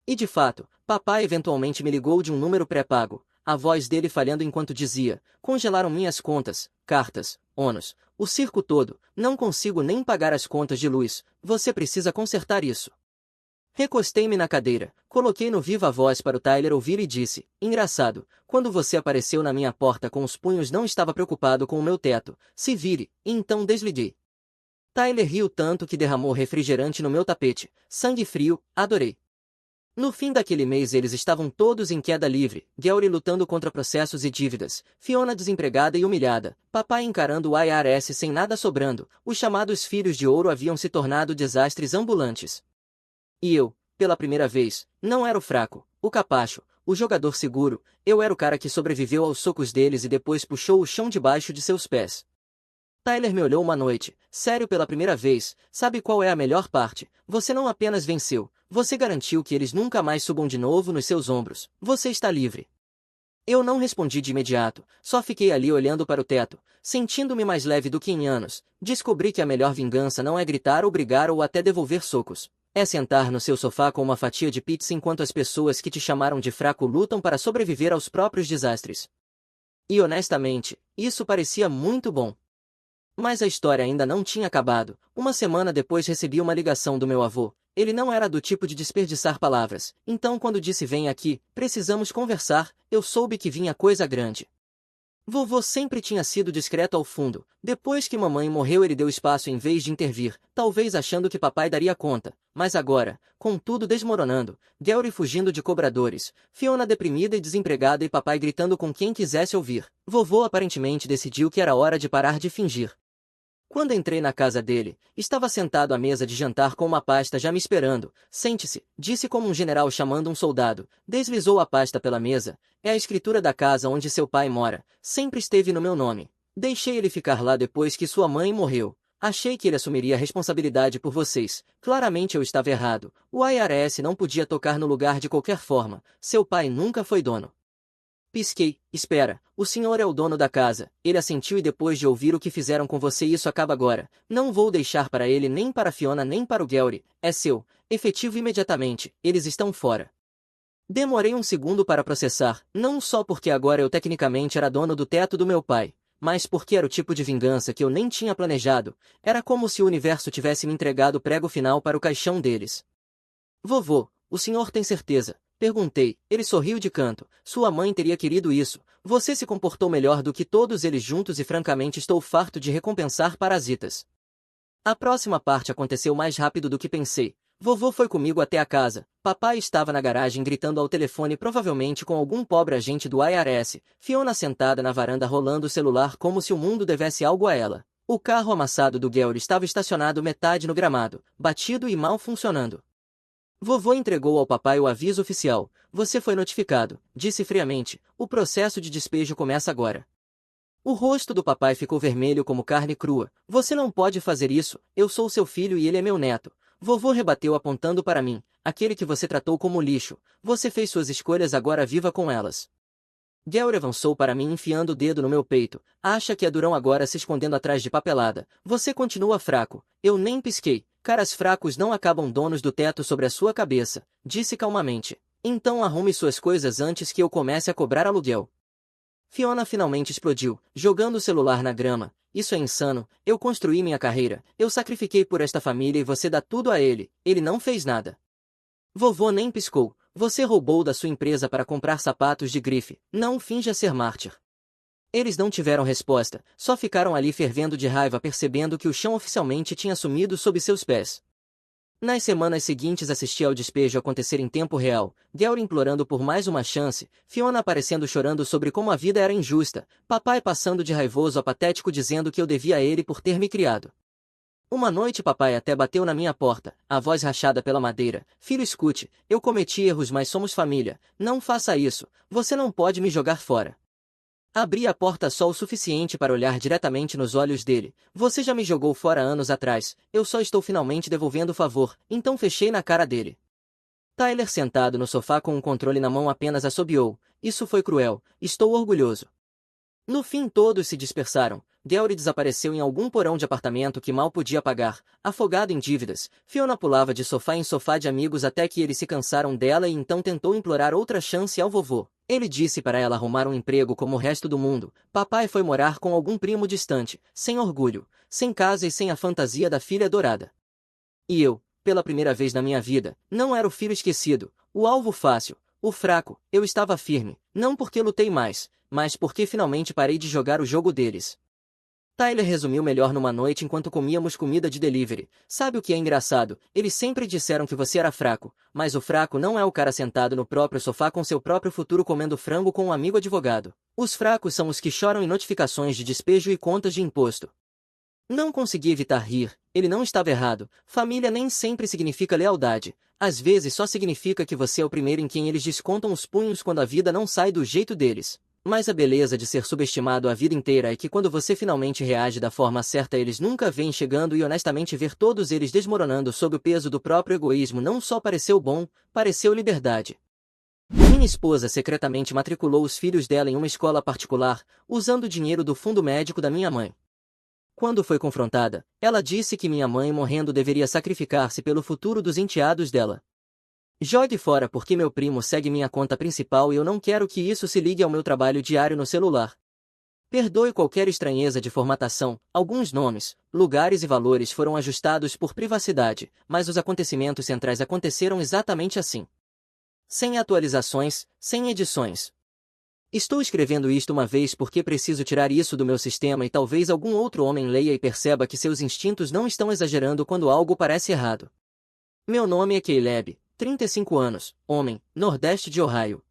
S1: E de fato, papai eventualmente me ligou de um número pré-pago. A voz dele falhando enquanto dizia, congelaram minhas contas, cartas, ônus, o circo todo, não consigo nem pagar as contas de luz, você precisa consertar isso. Recostei-me na cadeira, coloquei no viva voz para o Tyler ouvir e disse, engraçado, quando você apareceu na minha porta com os punhos não estava preocupado com o meu teto, se vire, e então desliguei. Tyler riu tanto que derramou refrigerante no meu tapete, sangue frio, adorei. No fim daquele mês eles estavam todos em queda livre, Gary lutando contra processos e dívidas, Fiona desempregada e humilhada, papai encarando o IRS sem nada sobrando, os chamados filhos de ouro haviam se tornado desastres ambulantes. E eu, pela primeira vez, não era o fraco, o capacho, o jogador seguro, eu era o cara que sobreviveu aos socos deles e depois puxou o chão debaixo de seus pés. Tyler me olhou uma noite, sério pela primeira vez, sabe qual é a melhor parte? Você não apenas venceu, você garantiu que eles nunca mais subam de novo nos seus ombros, você está livre. Eu não respondi de imediato, só fiquei ali olhando para o teto, sentindo-me mais leve do que em anos. Descobri que a melhor vingança não é gritar ou brigar ou até devolver socos. É sentar no seu sofá com uma fatia de pizza enquanto as pessoas que te chamaram de fraco lutam para sobreviver aos próprios desastres. E honestamente, isso parecia muito bom. Mas a história ainda não tinha acabado. Uma semana depois recebi uma ligação do meu avô. Ele não era do tipo de desperdiçar palavras. Então quando disse vem aqui, precisamos conversar, eu soube que vinha coisa grande. Vovô sempre tinha sido discreto ao fundo. Depois que mamãe morreu ele deu espaço em vez de intervir, talvez achando que papai daria conta. Mas agora, com tudo desmoronando, Gary fugindo de cobradores, Fiona deprimida e desempregada e papai gritando com quem quisesse ouvir, vovô aparentemente decidiu que era hora de parar de fingir. Quando entrei na casa dele, estava sentado à mesa de jantar com uma pasta já me esperando. Sente-se, disse como um general chamando um soldado. Deslizou a pasta pela mesa. É a escritura da casa onde seu pai mora. Sempre esteve no meu nome. Deixei ele ficar lá depois que sua mãe morreu. Achei que ele assumiria a responsabilidade por vocês. Claramente eu estava errado. O IRS não podia tocar no lugar de qualquer forma. Seu pai nunca foi dono. Pisquei. Espera, o senhor é o dono da casa. Ele assentiu e depois de ouvir o que fizeram com você isso acaba agora. Não vou deixar para ele nem para Fiona nem para o Gary. É seu. Efetivo imediatamente. Eles estão fora. Demorei um segundo para processar, não só porque agora eu tecnicamente era dono do teto do meu pai, mas porque era o tipo de vingança que eu nem tinha planejado. Era como se o universo tivesse me entregado o prego final para o caixão deles. Vovô, o senhor tem certeza? Perguntei. Ele sorriu de canto. Sua mãe teria querido isso. Você se comportou melhor do que todos eles juntos e francamente estou farto de recompensar parasitas. A próxima parte aconteceu mais rápido do que pensei. Vovô foi comigo até a casa. Papai estava na garagem gritando ao telefone provavelmente com algum pobre agente do IRS. Fiona sentada na varanda rolando o celular como se o mundo devesse algo a ela. O carro amassado do Gary estava estacionado metade no gramado, batido e mal funcionando. Vovô entregou ao papai o aviso oficial. Você foi notificado, disse friamente. O processo de despejo começa agora. O rosto do papai ficou vermelho como carne crua. Você não pode fazer isso, eu sou seu filho e ele é meu neto. Vovô rebateu apontando para mim, aquele que você tratou como lixo. Você fez suas escolhas, agora viva com elas. Gary avançou para mim enfiando o dedo no meu peito. Acha que é durão agora se escondendo atrás de papelada. Você continua fraco. Eu nem pisquei. Caras fracos não acabam donos do teto sobre a sua cabeça, disse calmamente. Então arrume suas coisas antes que eu comece a cobrar aluguel. Fiona finalmente explodiu, jogando o celular na grama. Isso é insano, eu construí minha carreira, eu sacrifiquei por esta família e você dá tudo a ele, ele não fez nada. Vovô nem piscou, você roubou da sua empresa para comprar sapatos de grife, não finja ser mártir. Eles não tiveram resposta, só ficaram ali fervendo de raiva percebendo que o chão oficialmente tinha sumido sob seus pés. Nas semanas seguintes assisti ao despejo acontecer em tempo real, Gary implorando por mais uma chance, Fiona aparecendo chorando sobre como a vida era injusta, papai passando de raivoso a patético dizendo que eu devia a ele por ter me criado. Uma noite papai até bateu na minha porta, a voz rachada pela madeira. Filho, escute, eu cometi erros mas somos família, não faça isso, você não pode me jogar fora. Abri a porta só o suficiente para olhar diretamente nos olhos dele. Você já me jogou fora anos atrás, eu só estou finalmente devolvendo o favor, então fechei na cara dele. Tyler sentado no sofá com um controle na mão apenas assobiou. Isso foi cruel, estou orgulhoso. No fim todos se dispersaram. Gary desapareceu em algum porão de apartamento que mal podia pagar, afogado em dívidas. Fiona pulava de sofá em sofá de amigos até que eles se cansaram dela e então tentou implorar outra chance ao vovô. Ele disse para ela arrumar um emprego como o resto do mundo. Papai foi morar com algum primo distante, sem orgulho, sem casa e sem a fantasia da filha dourada. E eu, pela primeira vez na minha vida, não era o filho esquecido, o alvo fácil, o fraco. Eu estava firme, não porque lutei mais, mas porque finalmente parei de jogar o jogo deles. Tyler resumiu melhor numa noite enquanto comíamos comida de delivery. Sabe o que é engraçado? Eles sempre disseram que você era fraco, mas o fraco não é o cara sentado no próprio sofá com seu próprio futuro comendo frango com um amigo advogado. Os fracos são os que choram em notificações de despejo e contas de imposto. Não consegui evitar rir. Ele não estava errado. Família nem sempre significa lealdade. Às vezes só significa que você é o primeiro em quem eles descontam os punhos quando a vida não sai do jeito deles. Mas a beleza de ser subestimado a vida inteira é que quando você finalmente reage da forma certa eles nunca vêm chegando e honestamente ver todos eles desmoronando sob o peso do próprio egoísmo não só pareceu bom, pareceu liberdade. Minha esposa secretamente matriculou os filhos dela em uma escola particular, usando o dinheiro do fundo médico da minha mãe. Quando foi confrontada, ela disse que minha mãe morrendo deveria sacrificar-se pelo futuro dos enteados dela. Jogue fora porque meu primo segue minha conta principal e eu não quero que isso se ligue ao meu trabalho diário no celular. Perdoe qualquer estranheza de formatação, alguns nomes, lugares e valores foram ajustados por privacidade, mas os acontecimentos centrais aconteceram exatamente assim. Sem atualizações, sem edições. Estou escrevendo isto uma vez porque preciso tirar isso do meu sistema e talvez algum outro homem leia e perceba que seus instintos não estão exagerando quando algo parece errado. Meu nome é Caleb, 35 anos, homem, Nordeste de Ohio.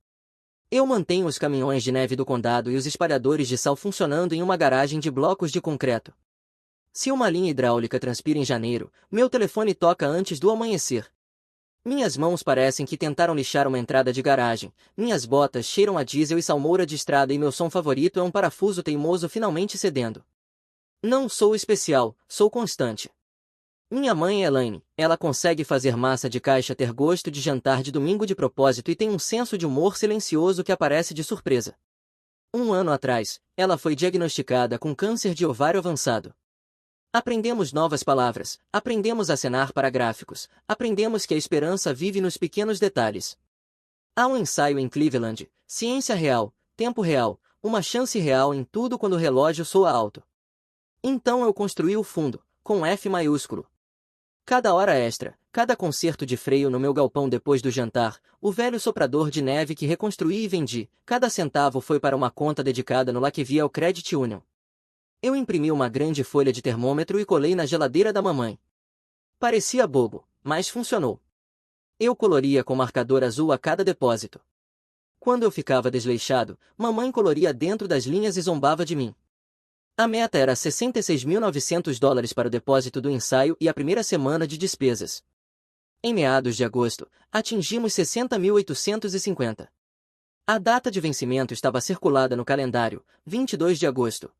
S1: Eu mantenho os caminhões de neve do condado e os espalhadores de sal funcionando em uma garagem de blocos de concreto. Se uma linha hidráulica transpira em janeiro, meu telefone toca antes do amanhecer. Minhas mãos parecem que tentaram lixar uma entrada de garagem, minhas botas cheiram a diesel e salmoura de estrada e meu som favorito é um parafuso teimoso finalmente cedendo. Não sou especial, sou constante. Minha mãe é Elaine, ela consegue fazer massa de caixa ter gosto de jantar de domingo de propósito e tem um senso de humor silencioso que aparece de surpresa. Um ano atrás, ela foi diagnosticada com câncer de ovário avançado. Aprendemos novas palavras, aprendemos a acenar para gráficos, aprendemos que a esperança vive nos pequenos detalhes. Há um ensaio em Cleveland, ciência real, tempo real, uma chance real em tudo quando o relógio soa alto. Então eu construí o fundo, com F maiúsculo. Cada hora extra, cada concerto de freio no meu galpão depois do jantar, o velho soprador de neve que reconstruí e vendi, cada centavo foi para uma conta dedicada no Lakeview Credit Union. Eu imprimi uma grande folha de termômetro e colei na geladeira da mamãe. Parecia bobo, mas funcionou. Eu coloria com marcador azul a cada depósito. Quando eu ficava desleixado, mamãe coloria dentro das linhas e zombava de mim. A meta era $66.900 para o depósito do ensaio e a primeira semana de despesas. Em meados de agosto, atingimos 60.850. A data de vencimento estava circulada no calendário, 22 de agosto.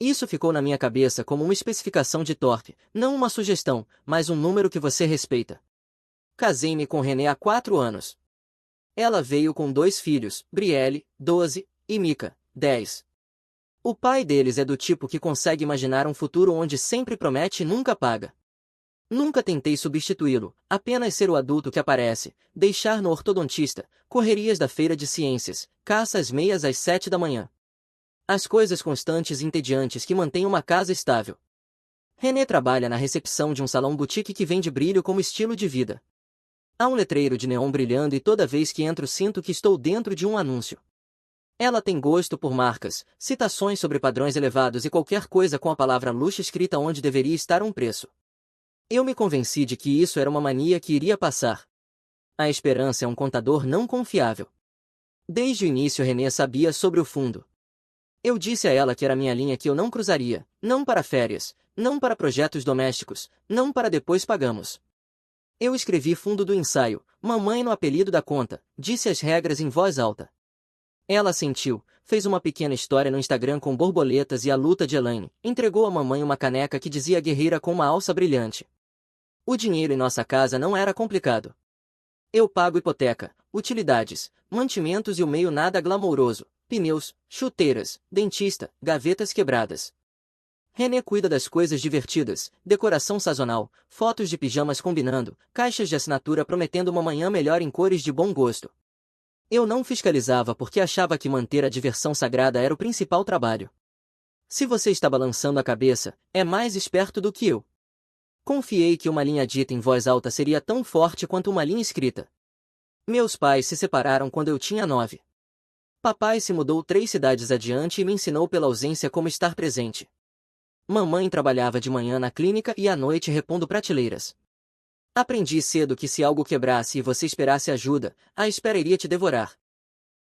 S1: Isso ficou na minha cabeça como uma especificação de torque, não uma sugestão, mas um número que você respeita. Casei-me com René há 4 anos. Ela veio com 2 filhos, Brielle, 12, e Mika, 10. O pai deles é do tipo que consegue imaginar um futuro onde sempre promete e nunca paga. Nunca tentei substituí-lo, apenas ser o adulto que aparece, deixar no ortodontista, correrias da feira de ciências, caça às meias às 7 da manhã. As coisas constantes e entediantes que mantêm uma casa estável. René trabalha na recepção de um salão boutique que vende brilho como estilo de vida. Há um letreiro de neon brilhando e toda vez que entro sinto que estou dentro de um anúncio. Ela tem gosto por marcas, citações sobre padrões elevados e qualquer coisa com a palavra luxo escrita onde deveria estar um preço. Eu me convenci de que isso era uma mania que iria passar. A esperança é um contador não confiável. Desde o início René sabia sobre o fundo. Eu disse a ela que era minha linha que eu não cruzaria, não para férias, não para projetos domésticos, não para depois pagamos. Eu escrevi fundo do ensaio, mamãe no apelido da conta, disse as regras em voz alta. Ela assentiu, fez uma pequena história no Instagram com borboletas e a luta de Elaine, entregou à mamãe uma caneca que dizia guerreira com uma alça brilhante. O dinheiro em nossa casa não era complicado. Eu pago hipoteca, utilidades, mantimentos e o meio nada glamouroso, pneus, chuteiras, dentista, gavetas quebradas. René cuida das coisas divertidas, decoração sazonal, fotos de pijamas combinando, caixas de assinatura prometendo uma manhã melhor em cores de bom gosto. Eu não fiscalizava porque achava que manter a diversão sagrada era o principal trabalho. Se você está balançando a cabeça, é mais esperto do que eu. Confiei que uma linha dita em voz alta seria tão forte quanto uma linha escrita. Meus pais se separaram quando eu tinha 9. Papai se mudou 3 cidades adiante e me ensinou pela ausência como estar presente. Mamãe trabalhava de manhã na clínica e à noite repondo prateleiras. Aprendi cedo que se algo quebrasse e você esperasse ajuda, a espera iria te devorar.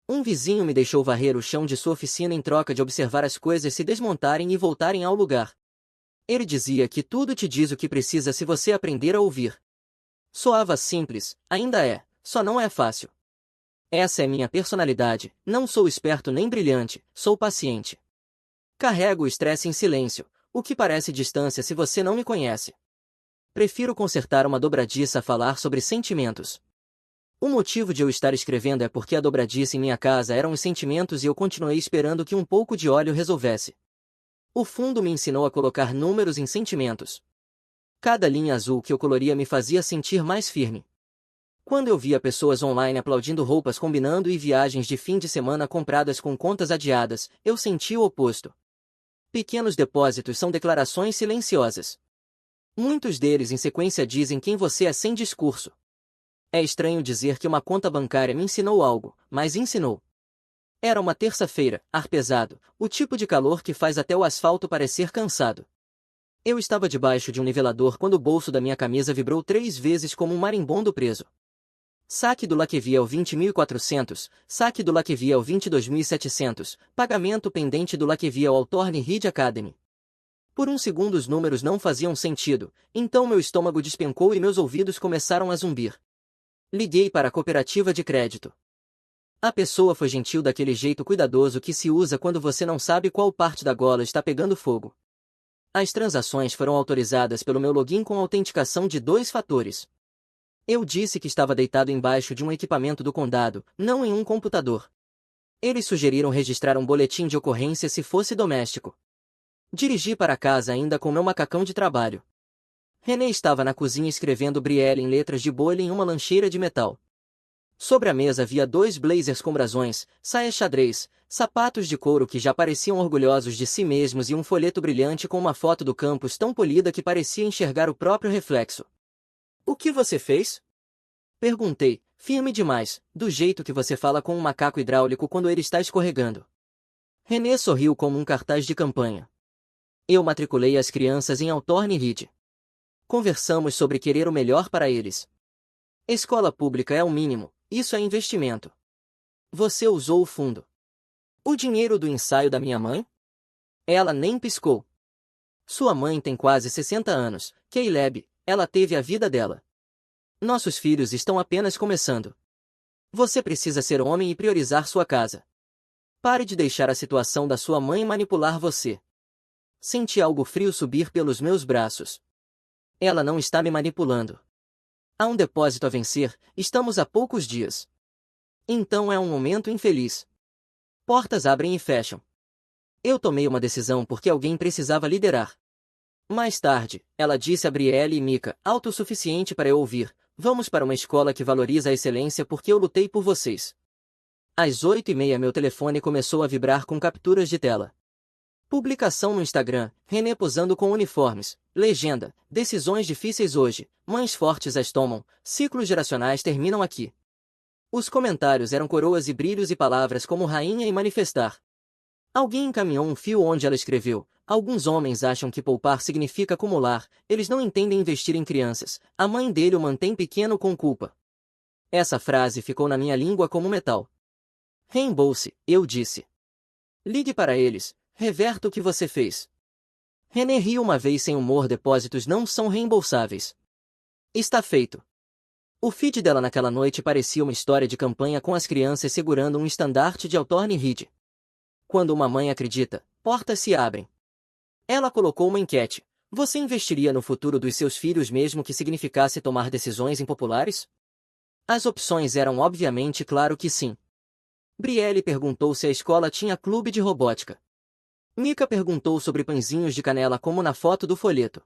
S1: Um vizinho me deixou varrer o chão de sua oficina em troca de observar as coisas se desmontarem e voltarem ao lugar. Ele dizia que tudo te diz o que precisa se você aprender a ouvir. Soava simples, ainda é, só não é fácil. Essa é minha personalidade, não sou esperto nem brilhante, sou paciente. Carrego o estresse em silêncio, o que parece distância se você não me conhece. Prefiro consertar uma dobradiça a falar sobre sentimentos. O motivo de eu estar escrevendo é porque a dobradiça em minha casa eram os sentimentos e eu continuei esperando que um pouco de óleo resolvesse. O fundo me ensinou a colocar números em sentimentos. Cada linha azul que eu coloria me fazia sentir mais firme. Quando eu via pessoas online aplaudindo roupas combinando e viagens de fim de semana compradas com contas adiadas, eu sentia o oposto. Pequenos depósitos são declarações silenciosas. Muitos deles em sequência dizem quem você é sem discurso. É estranho dizer que uma conta bancária me ensinou algo, mas ensinou. Era uma terça-feira, ar pesado, o tipo de calor que faz até o asfalto parecer cansado. Eu estava debaixo de um nivelador quando o bolso da minha camisa vibrou 3 vezes como um marimbondo preso. Saque do Lakeviel 20.400, saque do Lakeviel 22.700, pagamento pendente do Lakeviel ao Thorne Reed Academy. Por um segundo os números não faziam sentido, então meu estômago despencou e meus ouvidos começaram a zumbir. Liguei para a cooperativa de crédito. A pessoa foi gentil daquele jeito cuidadoso que se usa quando você não sabe qual parte da gola está pegando fogo. As transações foram autorizadas pelo meu login com autenticação de 2 fatores. Eu disse que estava deitado embaixo de um equipamento do condado, não em um computador. Eles sugeriram registrar um boletim de ocorrência se fosse doméstico. Dirigi para casa ainda com meu macacão de trabalho. René estava na cozinha escrevendo Brielle em letras de bolha em uma lancheira de metal. Sobre a mesa havia 2 blazers com brasões, saia xadrez, sapatos de couro que já pareciam orgulhosos de si mesmos e um folheto brilhante com uma foto do campus tão polida que parecia enxergar o próprio reflexo. "O que você fez?" Perguntei, firme demais, do jeito que você fala com um macaco hidráulico quando ele está escorregando. René sorriu como um cartaz de campanha. "Eu matriculei as crianças em Althorne Reed. Conversamos sobre querer o melhor para eles. Escola pública é o mínimo, isso é investimento. Você usou o fundo. O dinheiro do ensaio da minha mãe?" Ela nem piscou. "Sua mãe tem quase 60 anos, Caleb, ela teve a vida dela. Nossos filhos estão apenas começando. Você precisa ser homem e priorizar sua casa. Pare de deixar a situação da sua mãe manipular você." Senti algo frio subir pelos meus braços. Ela não está me manipulando. Há um depósito a vencer, estamos a poucos dias. Então é um momento infeliz. Portas abrem e fecham. Eu tomei uma decisão porque alguém precisava liderar. Mais tarde, ela disse a Brielle e Mika, autossuficiente para eu ouvir: "Vamos para uma escola que valoriza a excelência porque eu lutei por vocês." Às 8h30 meu telefone começou a vibrar com capturas de tela. Publicação no Instagram, René posando com uniformes, legenda, decisões difíceis hoje, mães fortes as tomam, ciclos geracionais terminam aqui. Os comentários eram coroas e brilhos e palavras como rainha e manifestar. Alguém encaminhou um fio onde ela escreveu: "Alguns homens acham que poupar significa acumular, eles não entendem investir em crianças, a mãe dele o mantém pequeno com culpa." Essa frase ficou na minha língua como metal. "Reembolse", eu disse. "Ligue para eles. Reverta o que você fez." René riu uma vez sem humor. "Depósitos não são reembolsáveis." Está feito. O feed dela naquela noite parecia uma história de campanha com as crianças segurando um estandarte de Althorne Reed. Quando uma mãe acredita, portas se abrem. Ela colocou uma enquete: "Você investiria no futuro dos seus filhos mesmo que significasse tomar decisões impopulares?" As opções eram obviamente claro que sim. Brielle perguntou se a escola tinha clube de robótica. Mika perguntou sobre pãezinhos de canela como na foto do folheto.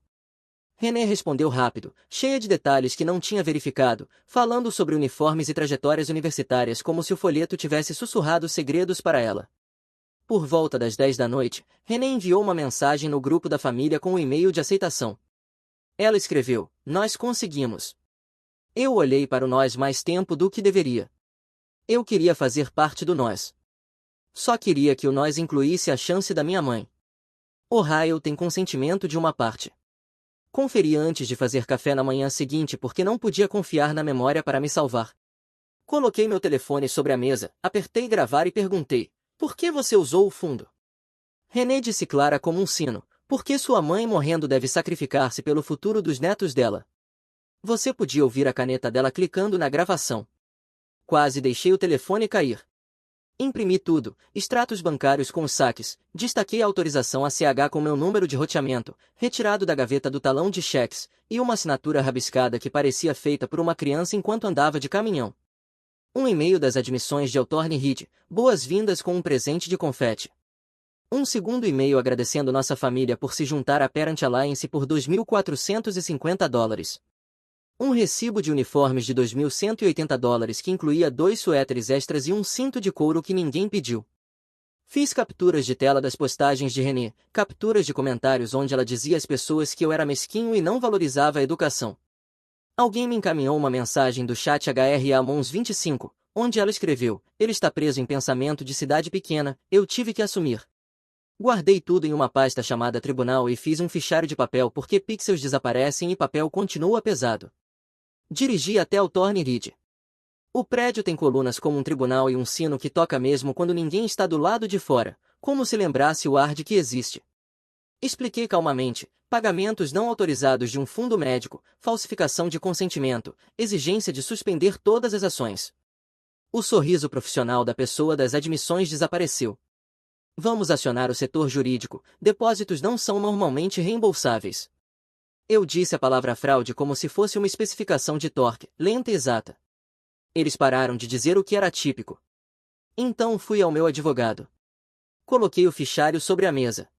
S1: René respondeu rápido, cheia de detalhes que não tinha verificado, falando sobre uniformes e trajetórias universitárias como se o folheto tivesse sussurrado segredos para ela. Por volta das 10 da noite, René enviou uma mensagem no grupo da família com o e-mail de aceitação. Ela escreveu: "Nós conseguimos." Eu olhei para o nós mais tempo do que deveria. Eu queria fazer parte do nós. Só queria que o nós incluísse a chance da minha mãe. Ohio tem consentimento de uma parte. Conferi antes de fazer café na manhã seguinte porque não podia confiar na memória para me salvar. Coloquei meu telefone sobre a mesa, apertei gravar e perguntei: "Por que você usou o fundo?" René disse clara como um sino: "Porque sua mãe morrendo deve sacrificar-se pelo futuro dos netos dela." Você podia ouvir a caneta dela clicando na gravação. Quase deixei o telefone cair. Imprimi tudo, extratos bancários com os saques, destaquei a autorização ACH com meu número de roteamento, retirado da gaveta do talão de cheques, e uma assinatura rabiscada que parecia feita por uma criança enquanto andava de caminhão. Um e-mail das admissões de Elthorne Reed, boas-vindas com um presente de confete. Um segundo e-mail agradecendo nossa família por se juntar à Parent Alliance por $2.450. Um recibo de uniformes de $2.180 que incluía 2 suéteres extras e um cinto de couro que ninguém pediu. Fiz capturas de tela das postagens de Renée, capturas de comentários onde ela dizia às pessoas que eu era mesquinho e não valorizava a educação. Alguém me encaminhou uma mensagem do chat HRA-25, onde ela escreveu: ele está preso em pensamento de cidade pequena, eu tive que assumir. Guardei tudo em uma pasta chamada Tribunal e fiz um fichário de papel porque pixels desaparecem e papel continua pesado. Dirigi até Elthorne Reed. O prédio tem colunas como um tribunal e um sino que toca mesmo quando ninguém está do lado de fora, como se lembrasse o ar de que existe. Expliquei calmamente: pagamentos não autorizados de um fundo médico, falsificação de consentimento, exigência de suspender todas as ações. O sorriso profissional da pessoa das admissões desapareceu. Vamos acionar o setor jurídico, depósitos não são normalmente reembolsáveis. Eu disse a palavra fraude como se fosse uma especificação de torque, lenta e exata. Eles pararam de dizer o que era típico. Então fui ao meu advogado. Coloquei o fichário sobre a mesa.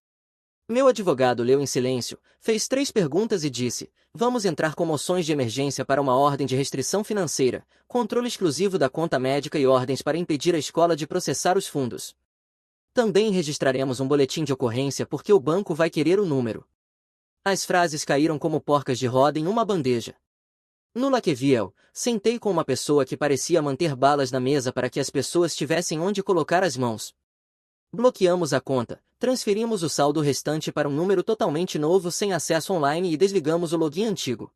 S1: Meu advogado leu em silêncio, fez 3 perguntas e disse: vamos entrar com moções de emergência para uma ordem de restrição financeira, controle exclusivo da conta médica e ordens para impedir a escola de processar os fundos. Também registraremos um boletim de ocorrência porque o banco vai querer o número. As frases caíram como porcas de roda em uma bandeja. No Lakeviel, sentei com uma pessoa que parecia manter balas na mesa para que as pessoas tivessem onde colocar as mãos. Bloqueamos a conta, transferimos o saldo restante para um número totalmente novo sem acesso online e desligamos o login antigo.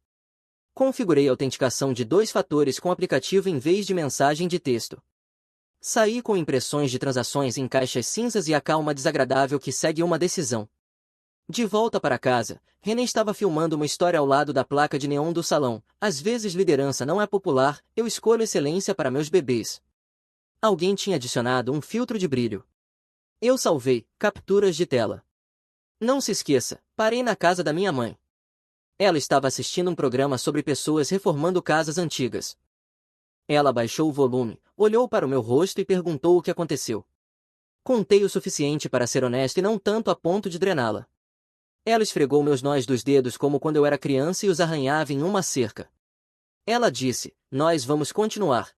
S1: Configurei a autenticação de 2 fatores com aplicativo em vez de mensagem de texto. Saí com impressões de transações em caixas cinzas e a calma desagradável que segue uma decisão. De volta para casa, René estava filmando uma história ao lado da placa de neon do salão. Às vezes liderança não é popular, eu escolho excelência para meus bebês. Alguém tinha adicionado um filtro de brilho. Eu salvei, capturas de tela. Não se esqueça, parei na casa da minha mãe. Ela estava assistindo um programa sobre pessoas reformando casas antigas. Ela baixou o volume, olhou para o meu rosto e perguntou o que aconteceu. Contei o suficiente para ser honesto e não tanto a ponto de drená-la. Ela esfregou meus nós dos dedos como quando eu era criança e os arranhava em uma cerca. Ela disse: nós vamos continuar.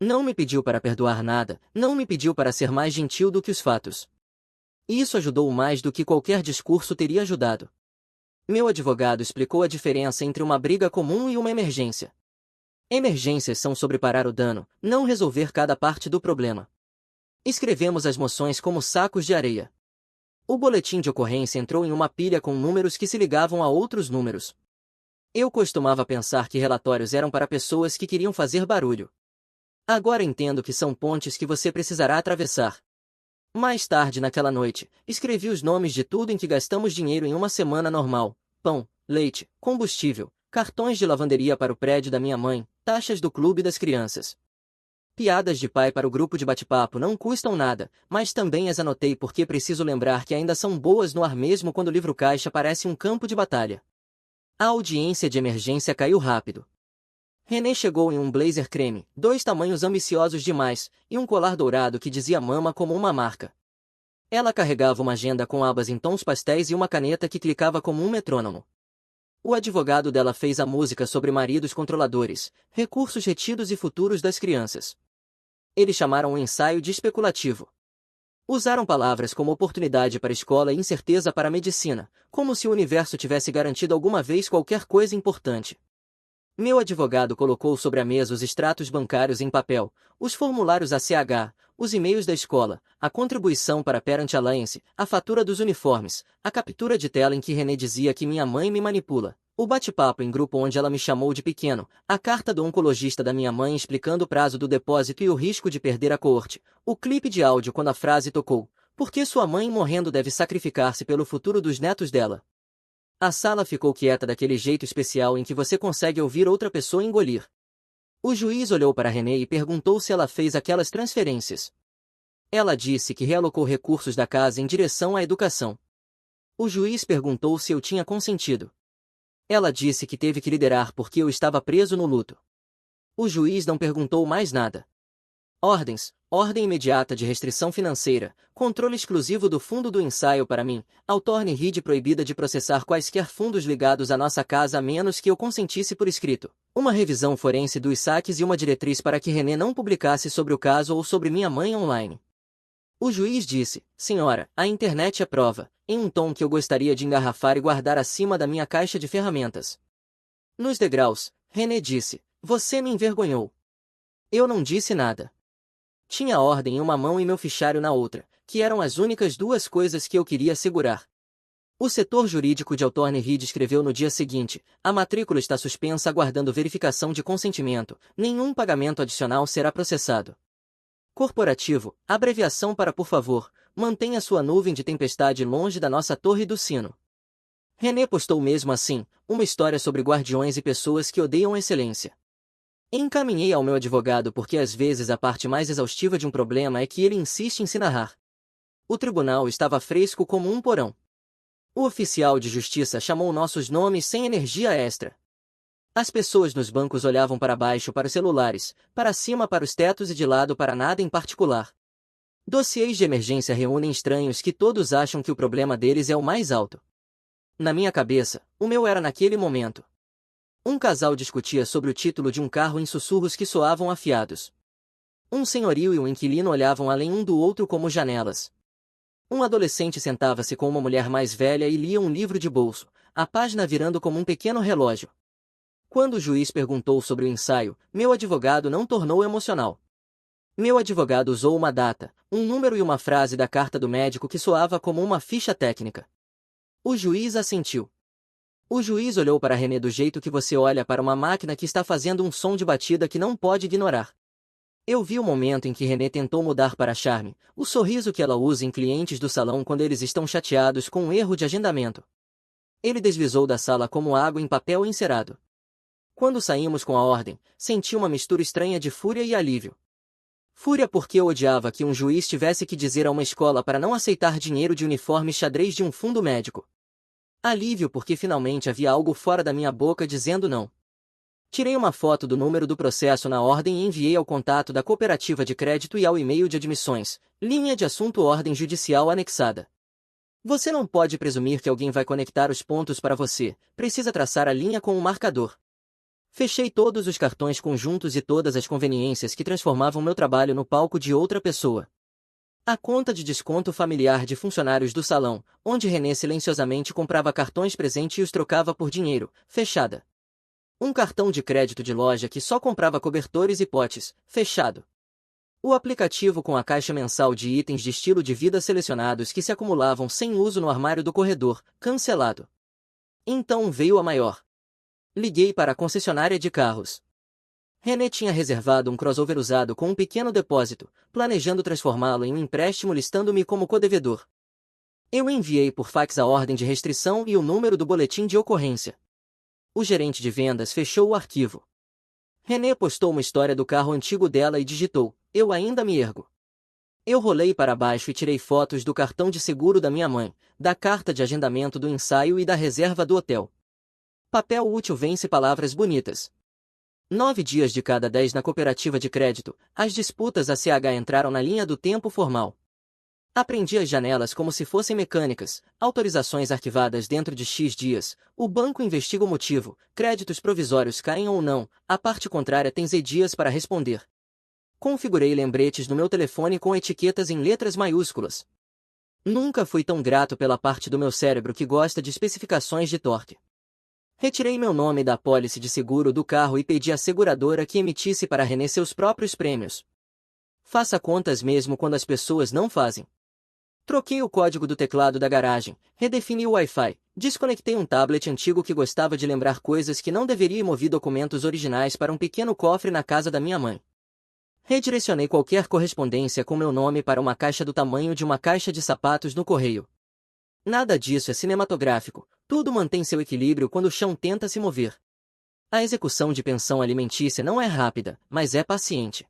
S1: Não me pediu para perdoar nada, não me pediu para ser mais gentil do que os fatos. Isso ajudou mais do que qualquer discurso teria ajudado. Meu advogado explicou a diferença entre uma briga comum e uma emergência. Emergências são sobre parar o dano, não resolver cada parte do problema. Escrevemos as moções como sacos de areia. O boletim de ocorrência entrou em uma pilha com números que se ligavam a outros números. Eu costumava pensar que relatórios eram para pessoas que queriam fazer barulho. Agora entendo que são pontes que você precisará atravessar. Mais tarde naquela noite, escrevi os nomes de tudo em que gastamos dinheiro em uma semana normal: pão, leite, combustível, cartões de lavanderia para o prédio da minha mãe, taxas do clube das crianças. Piadas de pai para o grupo de bate-papo não custam nada, mas também as anotei porque preciso lembrar que ainda são boas no ar mesmo quando o livro-caixa parece um campo de batalha. A audiência de emergência caiu rápido. René chegou em um blazer creme, 2 tamanhos ambiciosos demais, e um colar dourado que dizia mama como uma marca. Ela carregava uma agenda com abas em tons pastéis e uma caneta que clicava como um metrônomo. O advogado dela fez a música sobre maridos controladores, recursos retidos e futuros das crianças. Eles chamaram o ensaio de especulativo. Usaram palavras como oportunidade para a escola e incerteza para a medicina, como se o universo tivesse garantido alguma vez qualquer coisa importante. Meu advogado colocou sobre a mesa os extratos bancários em papel, os formulários ACH, os e-mails da escola, a contribuição para a Parent Alliance, a fatura dos uniformes, a captura de tela em que René dizia que minha mãe me manipula, o bate-papo em grupo onde ela me chamou de pequeno, a carta do oncologista da minha mãe explicando o prazo do depósito e o risco de perder a coorte, o clipe de áudio quando a frase tocou: porque sua mãe morrendo deve sacrificar-se pelo futuro dos netos dela. A sala ficou quieta daquele jeito especial em que você consegue ouvir outra pessoa engolir. O juiz olhou para René e perguntou se ela fez aquelas transferências. Ela disse que realocou recursos da casa em direção à educação. O juiz perguntou se eu tinha consentido. Ela disse que teve que liderar porque eu estava preso no luto. O juiz não perguntou mais nada. Ordens, ordem imediata de restrição financeira, controle exclusivo do fundo do ensaio para mim, Autorne Reed proibida de processar quaisquer fundos ligados à nossa casa a menos que eu consentisse por escrito. Uma revisão forense dos saques e uma diretriz para que René não publicasse sobre o caso ou sobre minha mãe online. O juiz disse, senhora, a internet é prova, em um tom que eu gostaria de engarrafar e guardar acima da minha caixa de ferramentas. Nos degraus, René disse, você me envergonhou. Eu não disse nada. Tinha a ordem em uma mão e meu fichário na outra, que eram as únicas duas coisas que eu queria segurar. O setor jurídico de Autorne Reed escreveu no dia seguinte, a matrícula está suspensa aguardando verificação de consentimento, nenhum pagamento adicional será processado. Corporativo, abreviação para por favor, mantenha sua nuvem de tempestade longe da nossa torre do sino. René postou mesmo assim, uma história sobre guardiões e pessoas que odeiam excelência. Encaminhei ao meu advogado porque às vezes a parte mais exaustiva de um problema é que ele insiste em se narrar. O tribunal estava fresco como um porão. O oficial de justiça chamou nossos nomes sem energia extra. As pessoas nos bancos olhavam para baixo para os celulares, para cima para os tetos e de lado para nada em particular. Dossiês de emergência reúnem estranhos que todos acham que o problema deles é o mais alto. Na minha cabeça, o meu era naquele momento. Um casal discutia sobre o título de um carro em sussurros que soavam afiados. Um senhorio e um inquilino olhavam além um do outro como janelas. Um adolescente sentava-se com uma mulher mais velha e lia um livro de bolso, a página virando como um pequeno relógio. Quando o juiz perguntou sobre o ensaio, meu advogado não tornou emocional. Meu advogado usou uma data, um número e uma frase da carta do médico que soava como uma ficha técnica. O juiz assentiu. O juiz olhou para René do jeito que você olha para uma máquina que está fazendo um som de batida que não pode ignorar. Eu vi o momento em que René tentou mudar para charme, o sorriso que ela usa em clientes do salão quando eles estão chateados com um erro de agendamento. Ele deslizou da sala como água em papel encerado. Quando saímos com a ordem, senti uma mistura estranha de fúria e alívio. Fúria porque eu odiava que um juiz tivesse que dizer a uma escola para não aceitar dinheiro de uniforme xadrez de um fundo médico. Alívio porque finalmente havia algo fora da minha boca dizendo não. Tirei uma foto do número do processo na ordem e enviei ao contato da cooperativa de crédito e ao e-mail de admissões, linha de assunto ordem judicial anexada. Você não pode presumir que alguém vai conectar os pontos para você, precisa traçar a linha com um marcador. Fechei todos os cartões conjuntos e todas as conveniências que transformavam meu trabalho no palco de outra pessoa. A conta de desconto familiar de funcionários do salão, onde René silenciosamente comprava cartões presente e os trocava por dinheiro, fechada. Um cartão de crédito de loja que só comprava cobertores e potes, fechado. O aplicativo com a caixa mensal de itens de estilo de vida selecionados que se acumulavam sem uso no armário do corredor, cancelado. Então veio a maior. Liguei para a concessionária de carros. René tinha reservado um crossover usado com um pequeno depósito, planejando transformá-lo em um empréstimo listando-me como codevedor. Eu enviei por fax a ordem de restrição e o número do boletim de ocorrência. O gerente de vendas fechou o arquivo. René postou uma história do carro antigo dela e digitou, eu ainda me ergo. Eu rolei para baixo e tirei fotos do cartão de seguro da minha mãe, da carta de agendamento do ensaio e da reserva do hotel. Papel útil vence palavras bonitas. 9 dias de cada 10 na cooperativa de crédito, as disputas ACH entraram na linha do tempo formal. Aprendi as janelas como se fossem mecânicas, autorizações arquivadas dentro de X dias, o banco investiga o motivo, créditos provisórios caem ou não, a parte contrária tem Z dias para responder. Configurei lembretes no meu telefone com etiquetas em letras maiúsculas. Nunca fui tão grato pela parte do meu cérebro que gosta de especificações de torque. Retirei meu nome da apólice de seguro do carro e pedi à seguradora que emitisse para René seus próprios prêmios. Faça contas mesmo quando as pessoas não fazem. Troquei o código do teclado da garagem, redefini o Wi-Fi, desconectei um tablet antigo que gostava de lembrar coisas que não deveria e movi documentos originais para um pequeno cofre na casa da minha mãe. Redirecionei qualquer correspondência com meu nome para uma caixa do tamanho de uma caixa de sapatos no correio. Nada disso é cinematográfico, tudo mantém seu equilíbrio quando o chão tenta se mover. A execução de pensão alimentícia não é rápida, mas é paciente.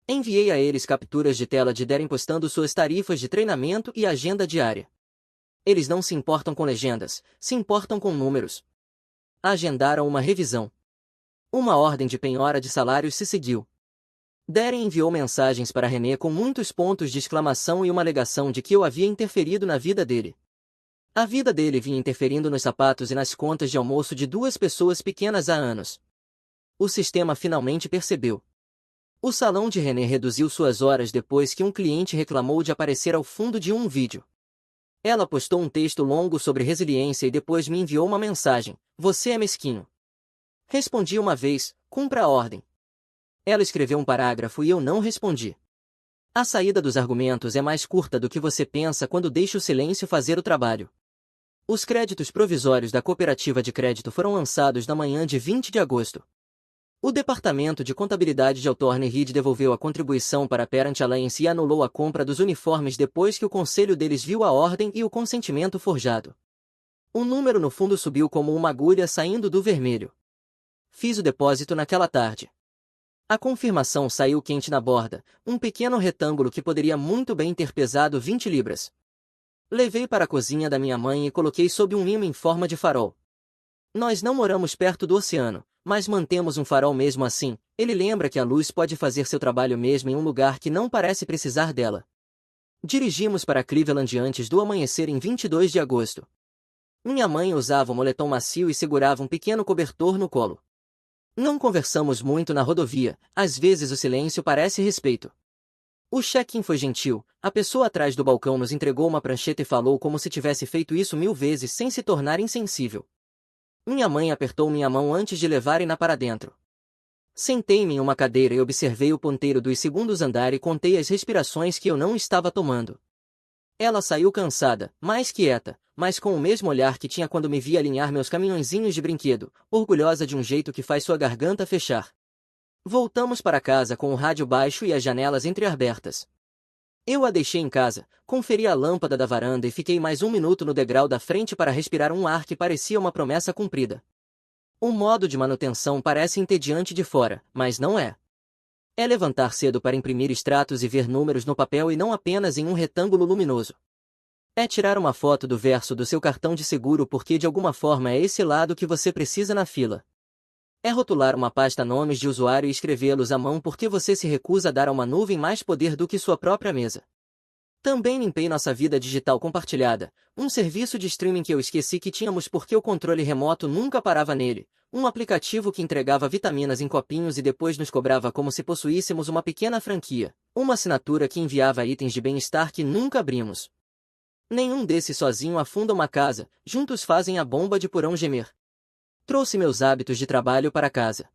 S1: Enviei a eles capturas de tela de Darren postando suas tarifas de treinamento e agenda diária. Eles não se importam com legendas, se importam com números. Agendaram uma revisão. Uma ordem de penhora de salários se seguiu. Darren enviou mensagens para René com muitos pontos de exclamação e uma alegação de que eu havia interferido na vida dele. A vida dele vinha interferindo nos sapatos e nas contas de almoço de duas pessoas pequenas há anos. O sistema finalmente percebeu. O salão de René reduziu suas horas depois que um cliente reclamou de aparecer ao fundo de um vídeo. Ela postou um texto longo sobre resiliência e depois me enviou uma mensagem: "Você é mesquinho." Respondi uma vez: "Cumpra a ordem." Ela escreveu um parágrafo e eu não respondi. A saída dos argumentos é mais curta do que você pensa quando deixa o silêncio fazer o trabalho. Os créditos provisórios da cooperativa de crédito foram lançados na manhã de 20 de agosto. O Departamento de Contabilidade de Altorne Reed devolveu a contribuição para a Parent Alliance e anulou a compra dos uniformes depois que o conselho deles viu a ordem e o consentimento forjado. O número no fundo subiu como uma agulha saindo do vermelho. Fiz o depósito naquela tarde. A confirmação saiu quente na borda, um pequeno retângulo que poderia muito bem ter pesado 20 libras. Levei para a cozinha da minha mãe e coloquei sob um imã em forma de farol. Nós não moramos perto do oceano, mas mantemos um farol mesmo assim. Ele lembra que a luz pode fazer seu trabalho mesmo em um lugar que não parece precisar dela. Dirigimos para Cleveland antes do amanhecer em 22 de agosto. Minha mãe usava um moletom macio e segurava um pequeno cobertor no colo. Não conversamos muito na rodovia, às vezes o silêncio parece respeito. O check-in foi gentil, a pessoa atrás do balcão nos entregou uma prancheta e falou como se tivesse feito isso 1000 vezes sem se tornar insensível. Minha mãe apertou minha mão antes de levarem-na para dentro. Sentei-me em uma cadeira e observei o ponteiro dos segundos andar e contei as respirações que eu não estava tomando. Ela saiu cansada, mais quieta, mas com o mesmo olhar que tinha quando me via alinhar meus caminhõezinhos de brinquedo, orgulhosa de um jeito que faz sua garganta fechar. Voltamos para casa com o rádio baixo e as janelas entreabertas. Eu a deixei em casa, conferi a lâmpada da varanda e fiquei mais um minuto no degrau da frente para respirar um ar que parecia uma promessa cumprida. O modo de manutenção parece entediante de fora, mas não é. É levantar cedo para imprimir extratos e ver números no papel e não apenas em um retângulo luminoso. É tirar uma foto do verso do seu cartão de seguro porque de alguma forma é esse lado que você precisa na fila. É rotular uma pasta nomes de usuário e escrevê-los à mão porque você se recusa a dar a uma nuvem mais poder do que sua própria mesa. Também limpei nossa vida digital compartilhada, um serviço de streaming que eu esqueci que tínhamos porque o controle remoto nunca parava nele, um aplicativo que entregava vitaminas em copinhos e depois nos cobrava como se possuíssemos uma pequena franquia, uma assinatura que enviava itens de bem-estar que nunca abrimos. Nenhum desses sozinho afunda uma casa, juntos fazem a bomba de porão gemer. Trouxe meus hábitos de trabalho para casa.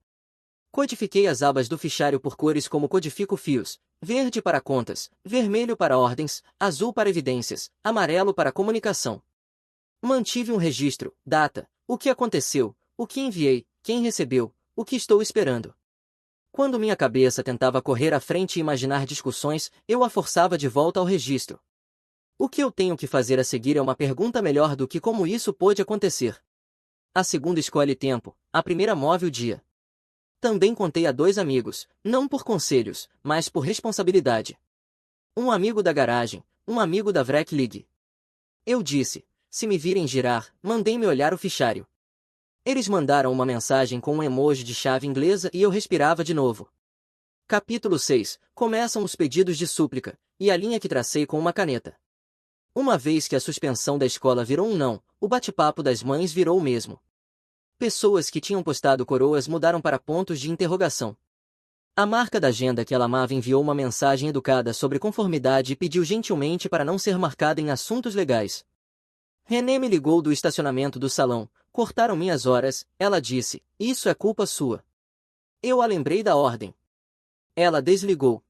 S1: Codifiquei as abas do fichário por cores como codifico fios: verde para contas, vermelho para ordens, azul para evidências, amarelo para comunicação. Mantive um registro: data, o que aconteceu, o que enviei, quem recebeu, o que estou esperando. Quando minha cabeça tentava correr à frente e imaginar discussões, eu a forçava de volta ao registro. O que eu tenho que fazer a seguir é uma pergunta melhor do que como isso pôde acontecer. A segunda escolhe tempo, a primeira move o dia. Também contei a 2 amigos, não por conselhos, mas por responsabilidade. Um amigo da garagem, um amigo da Vrec League. Eu disse: se me virem girar, mandem-me olhar o fichário. Eles mandaram uma mensagem com um emoji de chave inglesa e eu respirava de novo. Capítulo 6. Começam os pedidos de súplica, e a linha que tracei com uma caneta. Uma vez que a suspensão da escola virou um não, o bate-papo das mães virou o mesmo. Pessoas que tinham postado coroas mudaram para pontos de interrogação. A marca da agenda que ela amava enviou uma mensagem educada sobre conformidade e pediu gentilmente para não ser marcada em assuntos legais. René me ligou do estacionamento do salão. Cortaram minhas horas, ela disse, isso é culpa sua. Eu a lembrei da ordem. Ela desligou.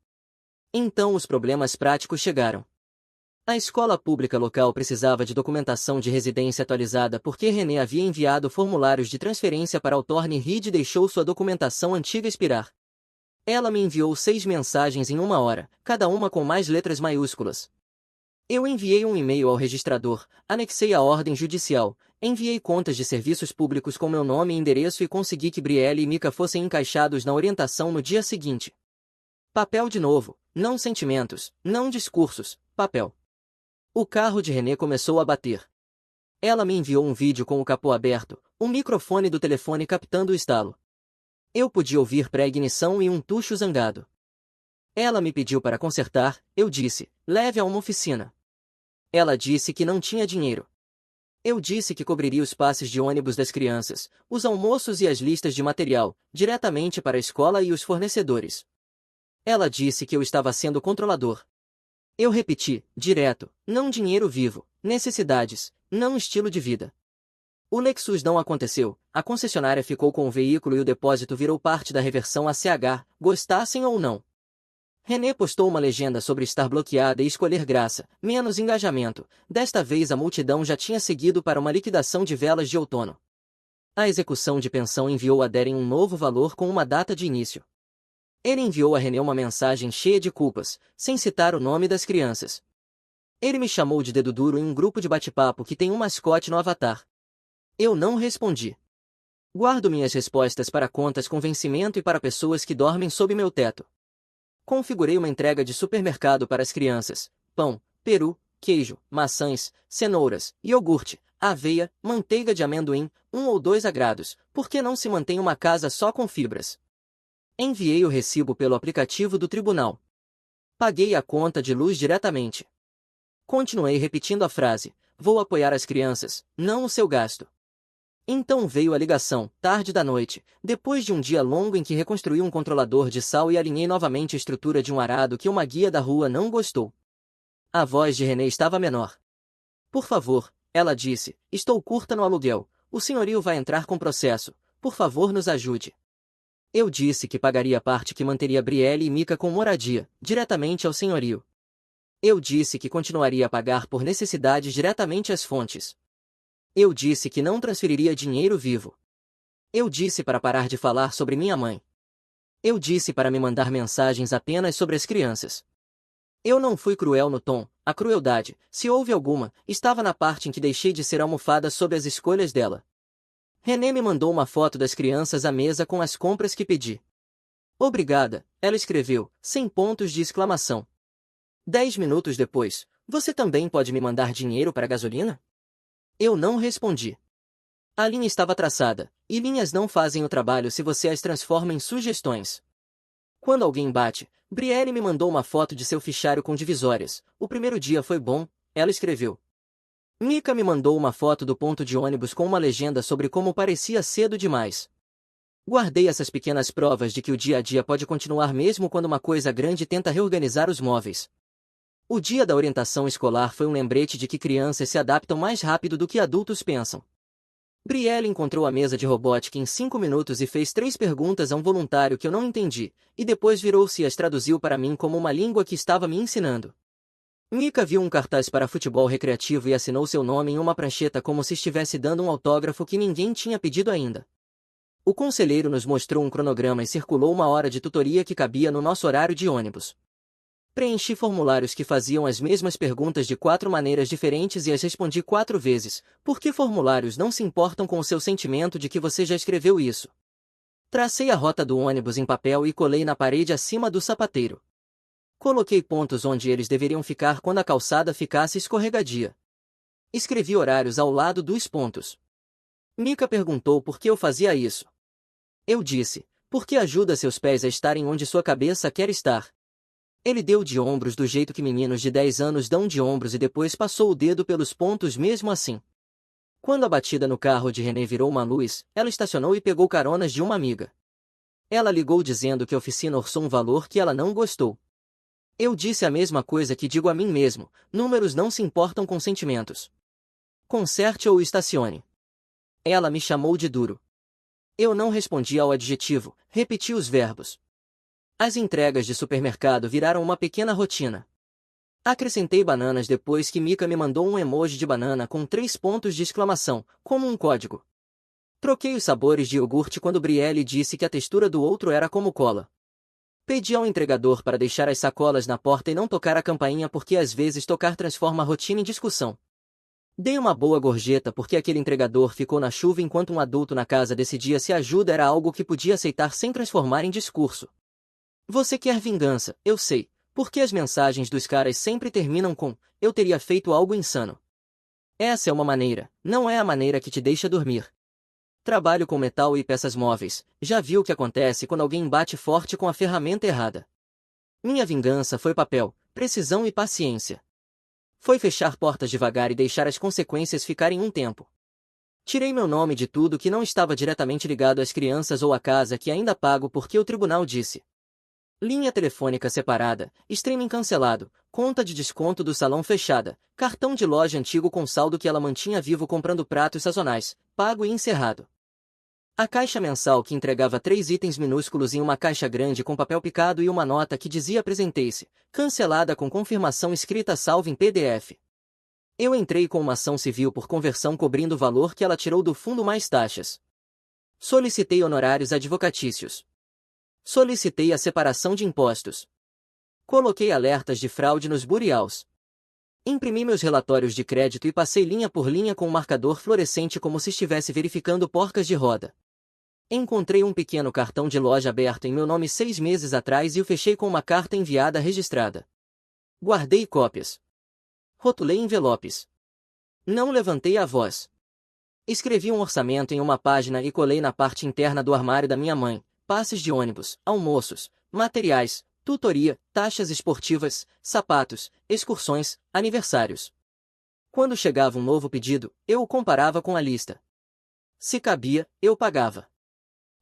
S1: Então os problemas práticos chegaram. A escola pública local precisava de documentação de residência atualizada porque René havia enviado formulários de transferência para Altorne Reed e deixou sua documentação antiga expirar. Ela me enviou 6 mensagens em 1 hora, cada uma com mais letras maiúsculas. Eu enviei um e-mail ao registrador, anexei a ordem judicial, enviei contas de serviços públicos com meu nome e endereço e consegui que Brielle e Mika fossem encaixados na orientação no dia seguinte. Papel de novo, não sentimentos, não discursos, papel. O carro de René começou a bater. Ela me enviou um vídeo com o capô aberto, o microfone do telefone captando o estalo. Eu podia ouvir pré-ignição e um tucho zangado. Ela me pediu para consertar, eu disse, leve a uma oficina. Ela disse que não tinha dinheiro. Eu disse que cobriria os passes de ônibus das crianças, os almoços e as listas de material, diretamente para a escola e os fornecedores. Ela disse que eu estava sendo controlador. Eu repeti, direto, não dinheiro vivo, necessidades, não estilo de vida. O Lexus não aconteceu, a concessionária ficou com o veículo e o depósito virou parte da reversão ACH, gostassem ou não. René postou uma legenda sobre estar bloqueada e escolher graça, menos engajamento. Desta vez a multidão já tinha seguido para uma liquidação de velas de outono. A execução de pensão enviou a Darren um novo valor com uma data de início. Ele enviou a René uma mensagem cheia de culpas, sem citar o nome das crianças. Ele me chamou de dedo duro em um grupo de bate-papo que tem um mascote no avatar. Eu não respondi. Guardo minhas respostas para contas com vencimento e para pessoas que dormem sob meu teto. Configurei uma entrega de supermercado para as crianças: pão, peru, queijo, maçãs, cenouras, iogurte, aveia, manteiga de amendoim, 1 ou 2 agrados, porque não se mantém uma casa só com fibras. Enviei o recibo pelo aplicativo do tribunal. Paguei a conta de luz diretamente. Continuei repetindo a frase: vou apoiar as crianças, não o seu gasto. Então veio a ligação, tarde da noite, depois de um dia longo em que reconstruí um controlador de sal e alinhei novamente a estrutura de um arado que uma guia da rua não gostou. A voz de René estava menor. Por favor, ela disse, estou curta no aluguel, o senhorio vai entrar com processo, por favor nos ajude. Eu disse que pagaria a parte que manteria Brielle e Mika com moradia, diretamente ao senhorio. Eu disse que continuaria a pagar por necessidades diretamente às fontes. Eu disse que não transferiria dinheiro vivo. Eu disse para parar de falar sobre minha mãe. Eu disse para me mandar mensagens apenas sobre as crianças. Eu não fui cruel no tom, a crueldade, se houve alguma, estava na parte em que deixei de ser almofada sobre as escolhas dela. René me mandou uma foto das crianças à mesa com as compras que pedi. Obrigada, ela escreveu, sem pontos de exclamação. 10 minutos depois, você também pode me mandar dinheiro para gasolina? Eu não respondi. A linha estava traçada, e linhas não fazem o trabalho se você as transforma em sugestões. Quando alguém bate, Brielle me mandou uma foto de seu fichário com divisórias. O primeiro dia foi bom, ela escreveu. Mika me mandou uma foto do ponto de ônibus com uma legenda sobre como parecia cedo demais. Guardei essas pequenas provas de que o dia a dia pode continuar mesmo quando uma coisa grande tenta reorganizar os móveis. O dia da orientação escolar foi um lembrete de que crianças se adaptam mais rápido do que adultos pensam. Brielle encontrou a mesa de robótica em 5 minutos e fez 3 perguntas a um voluntário que eu não entendi, e depois virou-se e as traduziu para mim como uma língua que estava me ensinando. Mika viu um cartaz para futebol recreativo e assinou seu nome em uma prancheta como se estivesse dando um autógrafo que ninguém tinha pedido ainda. O conselheiro nos mostrou um cronograma e circulou 1 hora de tutoria que cabia no nosso horário de ônibus. Preenchi formulários que faziam as mesmas perguntas de 4 maneiras diferentes e as respondi 4 vezes, porque formulários não se importam com o seu sentimento de que você já escreveu isso. Tracei a rota do ônibus em papel e colei na parede acima do sapateiro. Coloquei pontos onde eles deveriam ficar quando a calçada ficasse escorregadia. Escrevi horários ao lado dos pontos. Mika perguntou por que eu fazia isso. Eu disse, porque ajuda seus pés a estarem onde sua cabeça quer estar. Ele deu de ombros do jeito que meninos de 10 anos dão de ombros e depois passou o dedo pelos pontos mesmo assim. Quando a batida no carro de René virou uma luz, ela estacionou e pegou caronas de uma amiga. Ela ligou dizendo que a oficina orçou um valor que ela não gostou. Eu disse a mesma coisa que digo a mim mesmo, números não se importam com sentimentos. Conserte ou estacione. Ela me chamou de duro. Eu não respondi ao adjetivo, repeti os verbos. As entregas de supermercado viraram uma pequena rotina. Acrescentei bananas depois que Mika me mandou um emoji de banana com 3 pontos de exclamação, como um código. Troquei os sabores de iogurte quando Brielle disse que a textura do outro era como cola. Pedi ao entregador para deixar as sacolas na porta e não tocar a campainha porque às vezes tocar transforma a rotina em discussão. Dei uma boa gorjeta porque aquele entregador ficou na chuva enquanto um adulto na casa decidia se a ajuda era algo que podia aceitar sem transformar em discurso. Você quer vingança, eu sei, porque as mensagens dos caras sempre terminam com, eu teria feito algo insano. Essa é uma maneira, não é a maneira que te deixa dormir. Trabalho com metal e peças móveis, já viu o que acontece quando alguém bate forte com a ferramenta errada. Minha vingança foi papel, precisão e paciência. Foi fechar portas devagar e deixar as consequências ficarem um tempo. Tirei meu nome de tudo que não estava diretamente ligado às crianças ou à casa que ainda pago porque o tribunal disse. Linha telefônica separada, streaming cancelado, conta de desconto do salão fechada, cartão de loja antigo com saldo que ela mantinha vivo comprando pratos sazonais, pago e encerrado. A caixa mensal que entregava 3 itens minúsculos em uma caixa grande com papel picado e uma nota que dizia apresentei-se, cancelada com confirmação escrita salvo em PDF. Eu entrei com uma ação civil por conversão cobrindo o valor que ela tirou do fundo mais taxas. Solicitei honorários advocatícios. Solicitei a separação de impostos. Coloquei alertas de fraude nos burials. Imprimi meus relatórios de crédito e passei linha por linha com um marcador fluorescente como se estivesse verificando porcas de roda. Encontrei um pequeno cartão de loja aberto em meu nome 6 meses atrás e o fechei com uma carta enviada registrada. Guardei cópias. Rotulei envelopes. Não levantei a voz. Escrevi um orçamento em uma página e colei na parte interna do armário da minha mãe. Passes de ônibus, almoços, materiais, tutoria, taxas esportivas, sapatos, excursões, aniversários. Quando chegava um novo pedido, eu o comparava com a lista. Se cabia, eu pagava.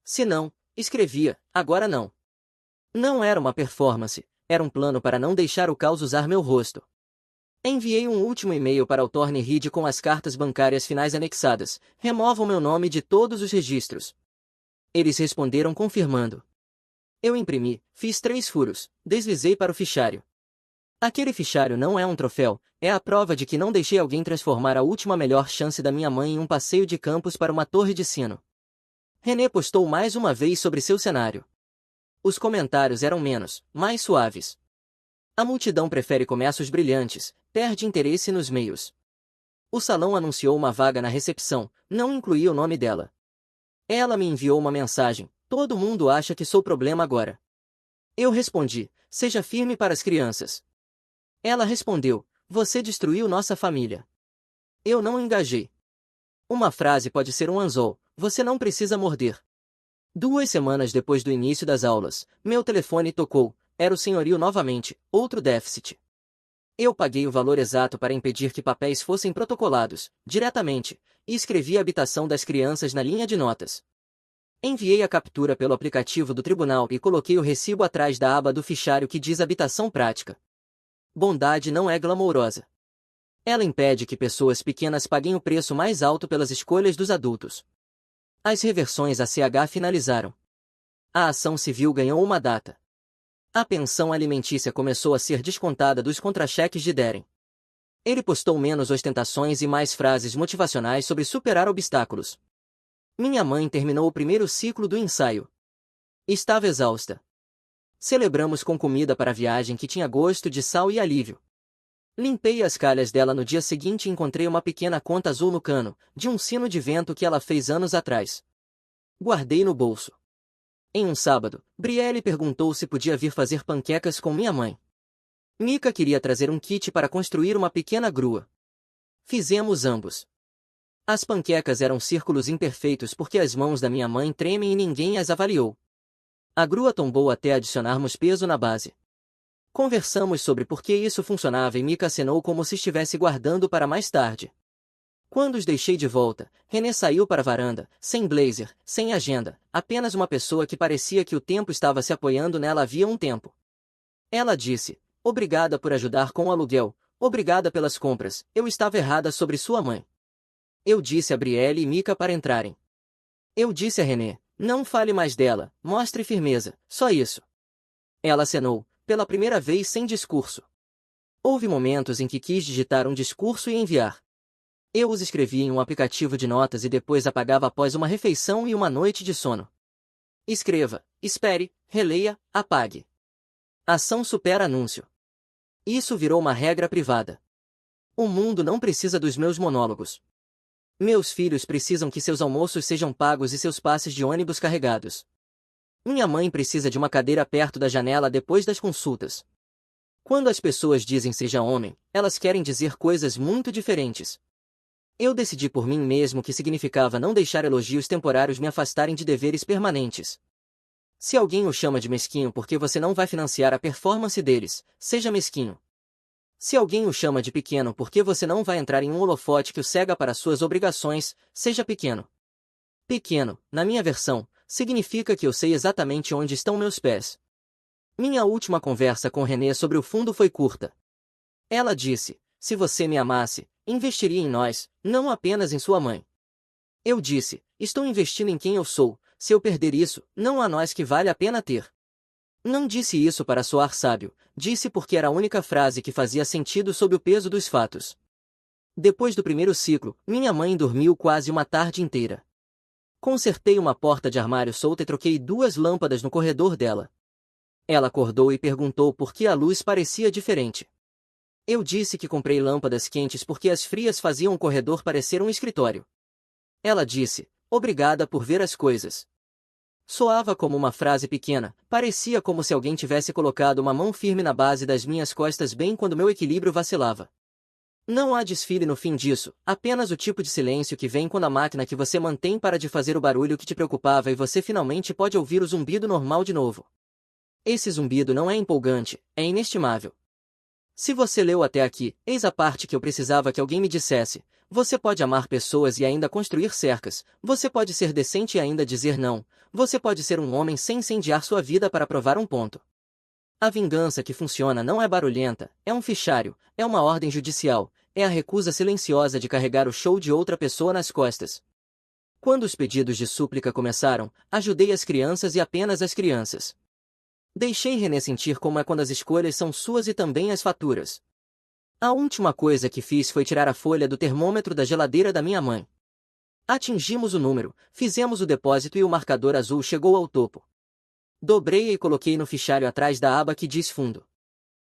S1: Se não, escrevia, agora não. Não era uma performance, era um plano para não deixar o caos usar meu rosto. Enviei um último e-mail para o Torne Reed com as cartas bancárias finais anexadas. Removam meu nome de todos os registros. Eles responderam confirmando. Eu imprimi, fiz 3 furos, deslizei para o fichário. Aquele fichário não é um troféu, é a prova de que não deixei alguém transformar a última melhor chance da minha mãe em um passeio de campos para uma torre de sino. René postou mais uma vez sobre seu cenário. Os comentários eram menos, mais suaves. A multidão prefere comércios brilhantes, perde interesse nos meios. O salão anunciou uma vaga na recepção, não incluía o nome dela. Ela me enviou uma mensagem, todo mundo acha que sou problema agora. Eu respondi, seja firme para as crianças. Ela respondeu, você destruiu nossa família. Eu não engajei. Uma frase pode ser um anzol, você não precisa morder. 2 semanas depois do início das aulas, meu telefone tocou, era o senhorio novamente, outro déficit. Eu paguei o valor exato para impedir que papéis fossem protocolados, diretamente, e escrevi a habitação das crianças na linha de notas. Enviei a captura pelo aplicativo do tribunal e coloquei o recibo atrás da aba do fichário que diz habitação prática. Bondade não é glamourosa. Ela impede que pessoas pequenas paguem o preço mais alto pelas escolhas dos adultos. As reversões ACH finalizaram. A ação civil ganhou uma data. A pensão alimentícia começou a ser descontada dos contra-cheques de Darren. Ele postou menos ostentações e mais frases motivacionais sobre superar obstáculos. Minha mãe terminou o primeiro ciclo do ensaio. Estava exausta. Celebramos com comida para a viagem que tinha gosto de sal e alívio. Limpei as calhas dela no dia seguinte e encontrei uma pequena conta azul no cano, de um sino de vento que ela fez anos atrás. Guardei no bolso. Em um sábado, Brielle perguntou se podia vir fazer panquecas com minha mãe. Mika queria trazer um kit para construir uma pequena grua. Fizemos ambos. As panquecas eram círculos imperfeitos porque as mãos da minha mãe tremem e ninguém as avaliou. A grua tombou até adicionarmos peso na base. Conversamos sobre por que isso funcionava e Mika acenou como se estivesse guardando para mais tarde. Quando os deixei de volta, René saiu para a varanda, sem blazer, sem agenda, apenas uma pessoa que parecia que o tempo estava se apoiando nela havia um tempo. Ela disse, obrigada por ajudar com o aluguel, obrigada pelas compras, eu estava errada sobre sua mãe. Eu disse a Brielle e Mika para entrarem. Eu disse a René, não fale mais dela, mostre firmeza, só isso. Ela acenou, pela primeira vez sem discurso. Houve momentos em que quis digitar um discurso e enviar. Eu os escrevia em um aplicativo de notas e depois apagava após uma refeição e uma noite de sono. Escreva, espere, releia, apague. Ação supera anúncio. Isso virou uma regra privada. O mundo não precisa dos meus monólogos. Meus filhos precisam que seus almoços sejam pagos e seus passes de ônibus carregados. Minha mãe precisa de uma cadeira perto da janela depois das consultas. Quando as pessoas dizem seja homem, elas querem dizer coisas muito diferentes. Eu decidi por mim mesmo que significava não deixar elogios temporários me afastarem de deveres permanentes. Se alguém o chama de mesquinho porque você não vai financiar a performance deles, seja mesquinho. Se alguém o chama de pequeno porque você não vai entrar em um holofote que o cega para suas obrigações, seja pequeno. Pequeno, na minha versão, significa que eu sei exatamente onde estão meus pés. Minha última conversa com Renée sobre o fundo foi curta. Ela disse: se você me amasse, investiria em nós, não apenas em sua mãe. Eu disse: estou investindo em quem eu sou, se eu perder isso, não há nós que vale a pena ter. Não disse isso para soar sábio, disse porque era a única frase que fazia sentido sob o peso dos fatos. Depois do primeiro ciclo, minha mãe dormiu quase uma tarde inteira. Consertei uma porta de armário solta e troquei 2 lâmpadas no corredor dela. Ela acordou e perguntou por que a luz parecia diferente. Eu disse que comprei lâmpadas quentes porque as frias faziam o corredor parecer um escritório. Ela disse: obrigada por ver as coisas. Soava como uma frase pequena, parecia como se alguém tivesse colocado uma mão firme na base das minhas costas bem quando meu equilíbrio vacilava. Não há desfile no fim disso, apenas o tipo de silêncio que vem quando a máquina que você mantém para de fazer o barulho que te preocupava e você finalmente pode ouvir o zumbido normal de novo. Esse zumbido não é empolgante, é inestimável. Se você leu até aqui, eis a parte que eu precisava que alguém me dissesse: você pode amar pessoas e ainda construir cercas, você pode ser decente e ainda dizer não, você pode ser um homem sem incendiar sua vida para provar um ponto. A vingança que funciona não é barulhenta, é um fichário, é uma ordem judicial, é a recusa silenciosa de carregar o show de outra pessoa nas costas. Quando os pedidos de súplica começaram, ajudei as crianças e apenas as crianças. Deixei René sentir como é quando as escolhas são suas e também as faturas. A última coisa que fiz foi tirar a folha do termômetro da geladeira da minha mãe. Atingimos o número, fizemos o depósito e o marcador azul chegou ao topo. Dobrei e coloquei no fichário atrás da aba que diz fundo.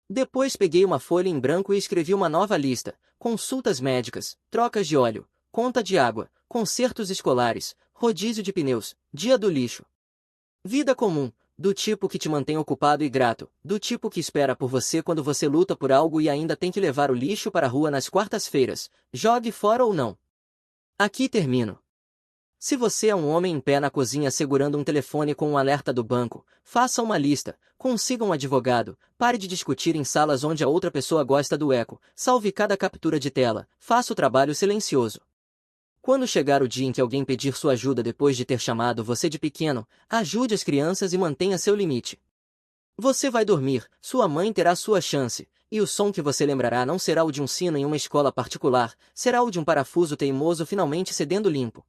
S1: Depois peguei uma folha em branco e escrevi uma nova lista: consultas médicas, trocas de óleo, conta de água, concertos escolares, rodízio de pneus, dia do lixo. Vida comum, do tipo que te mantém ocupado e grato, do tipo que espera por você quando você luta por algo e ainda tem que levar o lixo para a rua nas quartas-feiras, jogue fora ou não. Aqui termino. Se você é um homem em pé na cozinha segurando um telefone com um alerta do banco, faça uma lista, consiga um advogado, pare de discutir em salas onde a outra pessoa gosta do eco, salve cada captura de tela, faça o trabalho silencioso. Quando chegar o dia em que alguém pedir sua ajuda depois de ter chamado você de pequeno, ajude as crianças e mantenha seu limite. Você vai dormir, sua mãe terá sua chance, e o som que você lembrará não será o de um sino em uma escola particular, será o de um parafuso teimoso finalmente cedendo limpo.